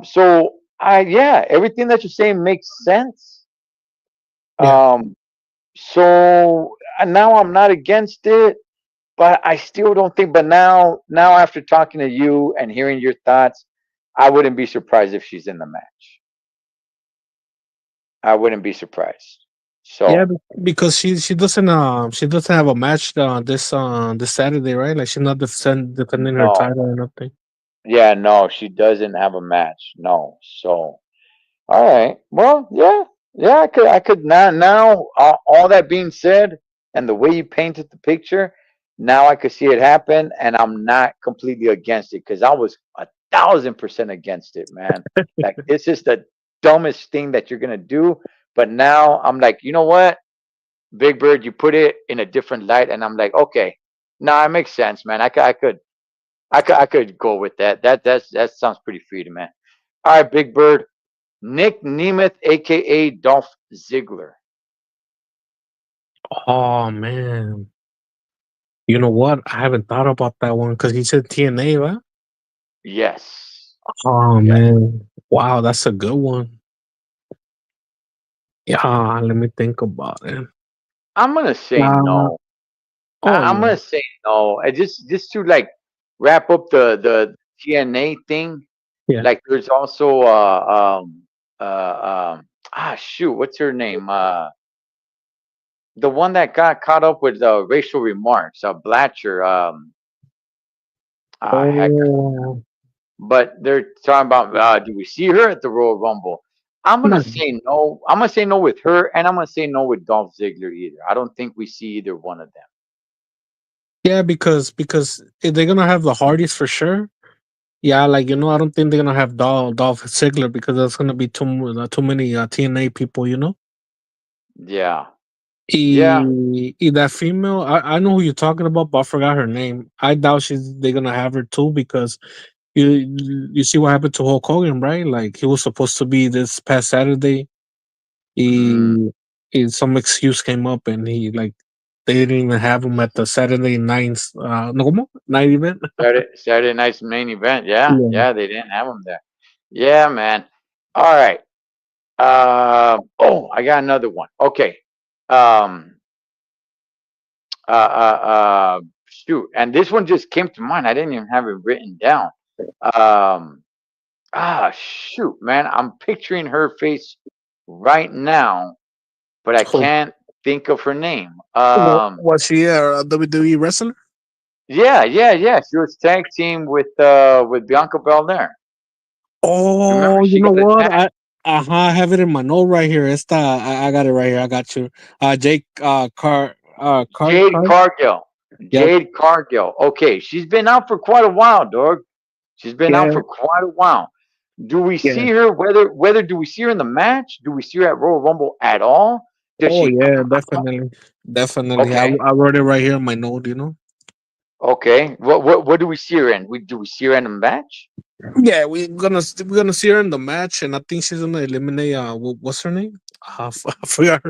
So yeah, everything that you're saying makes sense. Yeah. Um, so now I'm not against it, but I still don't think. But now after talking to you and hearing your thoughts, I wouldn't be surprised if she's in the match. I wouldn't be surprised. Yeah, So because she doesn't have a match this Saturday, right? Like she's not defending her no, title or nothing. yeah, no, she doesn't have a match. No. So all right. Well, yeah, yeah. I could now. All that being said, and the way you painted the picture, now I could see it happen, and I'm not completely against it because I was 1,000% against it, man. Like this is the dumbest thing that you're gonna do. But now I'm like, you know what, Big Bird, you put it in a different light, and I'm like, okay, nah, it makes sense, man. I could go with that. That sounds pretty freedom, man. All right, Big Bird. Nick Nemeth, aka Dolph Ziggler. Oh man, you know what? I haven't thought about that one because he said TNA, right? Yes. Oh Yeah. man, wow, that's a good one. Yeah, let me think about it. I'm gonna say Uh, no. oh I'm yeah, gonna say no. I just to like wrap up the TNA thing. yeah. Like there's also shoot, what's her name? The one that got caught up with racial remarks, Blatcher. Heck, Oh, but they're talking about do we see her at the Royal Rumble? I'm gonna no. say no. I'm gonna say no with her, and I'm gonna say no with Dolph Ziggler either. I don't think we see either one of them. Yeah, because if they're gonna have the Hardys for sure. Yeah, like I don't think they're gonna have Dolph Ziggler because that's gonna be too many TNA people. Yeah, yeah. That female, I know who you're talking about, but I forgot her name. I doubt they're gonna have her too because you you see what happened to Hulk Hogan, right? Like he was supposed to be this past Saturday. Mm. Some excuse came up and he like they didn't even have him at the Saturday night no como? Night event. Saturday night's main event. Yeah, Yeah. yeah. They didn't have him there. Yeah, man. All right. Oh, I got another one. Okay. Um. Shoot, and this one just came to mind. I didn't even have it written down. Um. Shoot, man. I'm picturing her face right now, but I Cool. can't think of her name. Was she a WWE wrestler? Yeah, yeah, yeah. She was tag team with Bianca Belair. Remember, Oh, you she know got what? attacked. I have it in my note right here. I got it right here. I got you. Jake Jade Car. Cargill. Yep. Jade Cargill. Okay, she's been out for quite a while, dog. She's been out Yeah. for quite a while. Do we Yeah. see her? Whether do we see her in the match? Do we see her at Royal Rumble at all? Does Oh she yeah, pop up? definitely, definitely. Okay, I wrote it right here in my note. okay. What do we see her in? Do we see her in the match? Yeah, we're gonna see her in the match, and I think she's gonna eliminate. What's her name? I forgot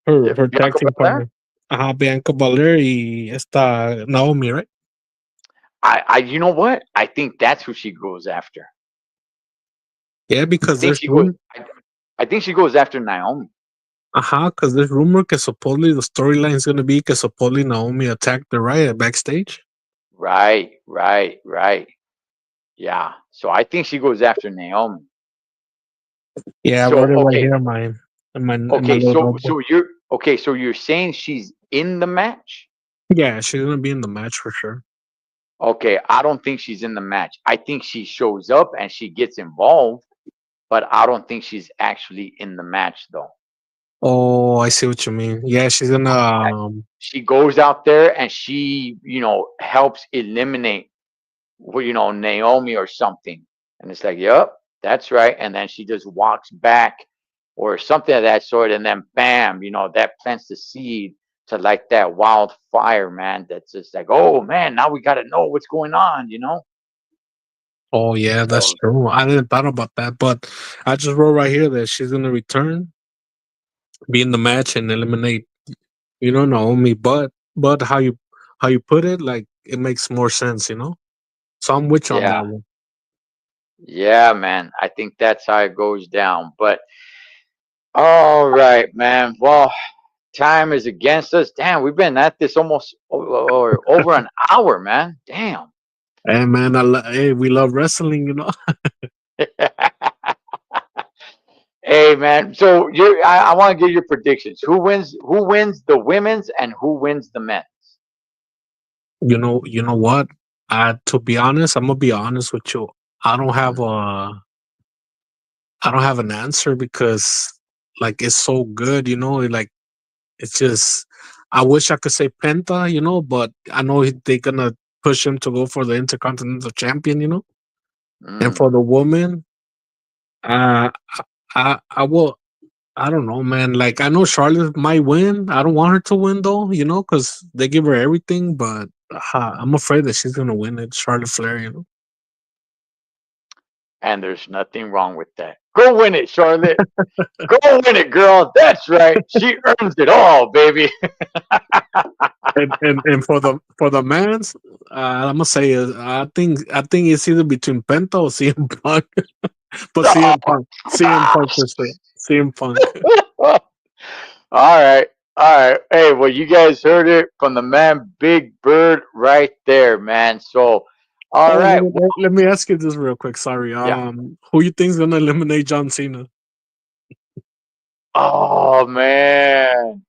her tag Bianca team Belair? partner. Bianca Belair y esta Naomi, right? You know what? I think that's who she goes after. Yeah, I because think there's she goes. room. I think she goes after Naomi. Because there's rumor que supposedly the storyline is gonna be que supposedly Naomi attacked the riot backstage. Right, right, right. Yeah. So I think she goes after Naomi. Yeah, I So wrote it right okay, here in my okay. little So notebook. so you're okay. So you're saying she's in the match? Yeah, she's gonna be in the match for sure. Okay, I don't think she's in the match. I think she shows up and she gets involved, but I don't think she's actually in the match though. Oh, I see what you mean. Yeah, she's gonna. She goes out there and she, helps eliminate, Naomi or something. And it's like, yep, that's right. And then she just walks back or something of that sort. And then bam, that plants the seed to like that wildfire, man. That's just like, oh man, now we got to know what's going on. Oh yeah, that's So, true. I didn't thought about that, but I just wrote right here that she's gonna return, be in the match, and eliminate. Naomi. But how you put it, like it makes more sense. So I'm with you on yeah, that one. yeah, man. I think that's how it goes down. But all right, man. Well, time is against us. Damn, we've been at this almost or over an hour, man. Damn. Hey man, hey, we love wrestling. Hey man, so I want to get your predictions. Who wins the women's and who wins the men's? You know what? To be honest, I'm gonna be honest with you. I don't have Mhm. a I don't have an answer because like it's so good, like it's just I wish I could say Penta, but I know they're gonna push him to go for the Intercontinental Champion. And Mm. for the woman, uh I will I don't know, man. Like I know Charlotte might win. I don't want her to win though, because they give her everything, but I'm afraid that she's gonna win it, Charlotte Flair. And there's nothing wrong with that. Go win it, Charlotte. Go win it, girl. That's right. She earns it all, baby. And for the men's, I'm gonna say I think it's either between Penta or CM Punk, but CM Punk for sure. CM Punk. All right. All right. Hey, well, you guys heard it from the man Big Bird right there, man. So, all Oh, right. let me ask you this real quick. Sorry. Yeah. Who you think's gonna eliminate John Cena? Oh, man.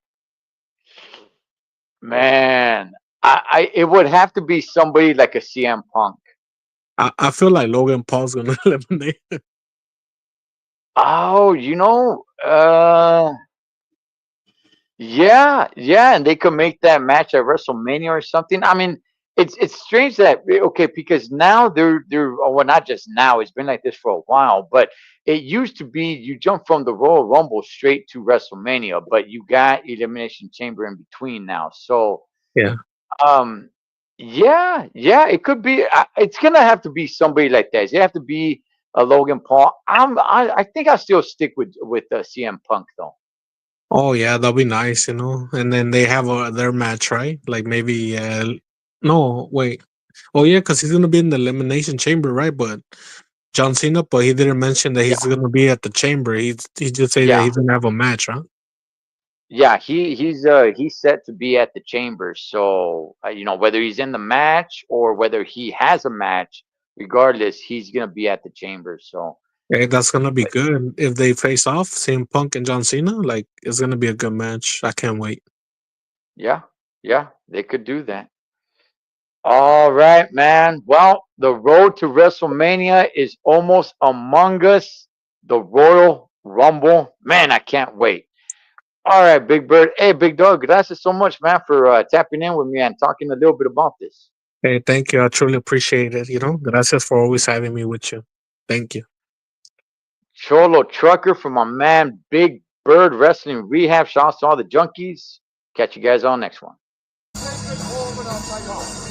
Man. It would have to be somebody like a CM Punk. I feel like Logan Paul's gonna eliminate. Oh, yeah, yeah, and they could make that match at WrestleMania or something. I mean, it's strange that okay, because now well, not just now, it's been like this for a while, but it used to be you jump from the Royal Rumble straight to WrestleMania, but you got Elimination Chamber in between now. So, Yeah. um, yeah, yeah, it could be. It's gonna have to be somebody like that. You have to be a Logan Paul. I think I still stick with CM Punk though. Oh yeah, that'll be nice. And then they have their match, right? Like maybe no, wait. Oh yeah, because he's gonna be in the elimination chamber, right? But John Cena, but he didn't mention that Yeah, he's gonna be at the chamber. He just say that yeah. he's gonna have a match, huh? Yeah, he's set to be at the chamber. So whether he's in the match or whether he has a match, regardless, he's gonna be at the chamber. So, Yeah, that's gonna be but good if they face off, CM Punk and John Cena. Like it's gonna be a good match. I can't wait. yeah, yeah, they could do that. All right, man. Well, the road to WrestleMania is almost among us. The Royal Rumble, man, I can't wait. All right, Big Bird. Hey, Big Dog. Gracias so much, man, for tapping in with me and talking a little bit about this. Hey, thank you. I truly appreciate it. Gracias for always having me with you. Thank you. Cholo Trucker from my man Big Bird Wrestling Rehab. Shout out to all the junkies. Catch you guys on next one. Take it home and I'll take off.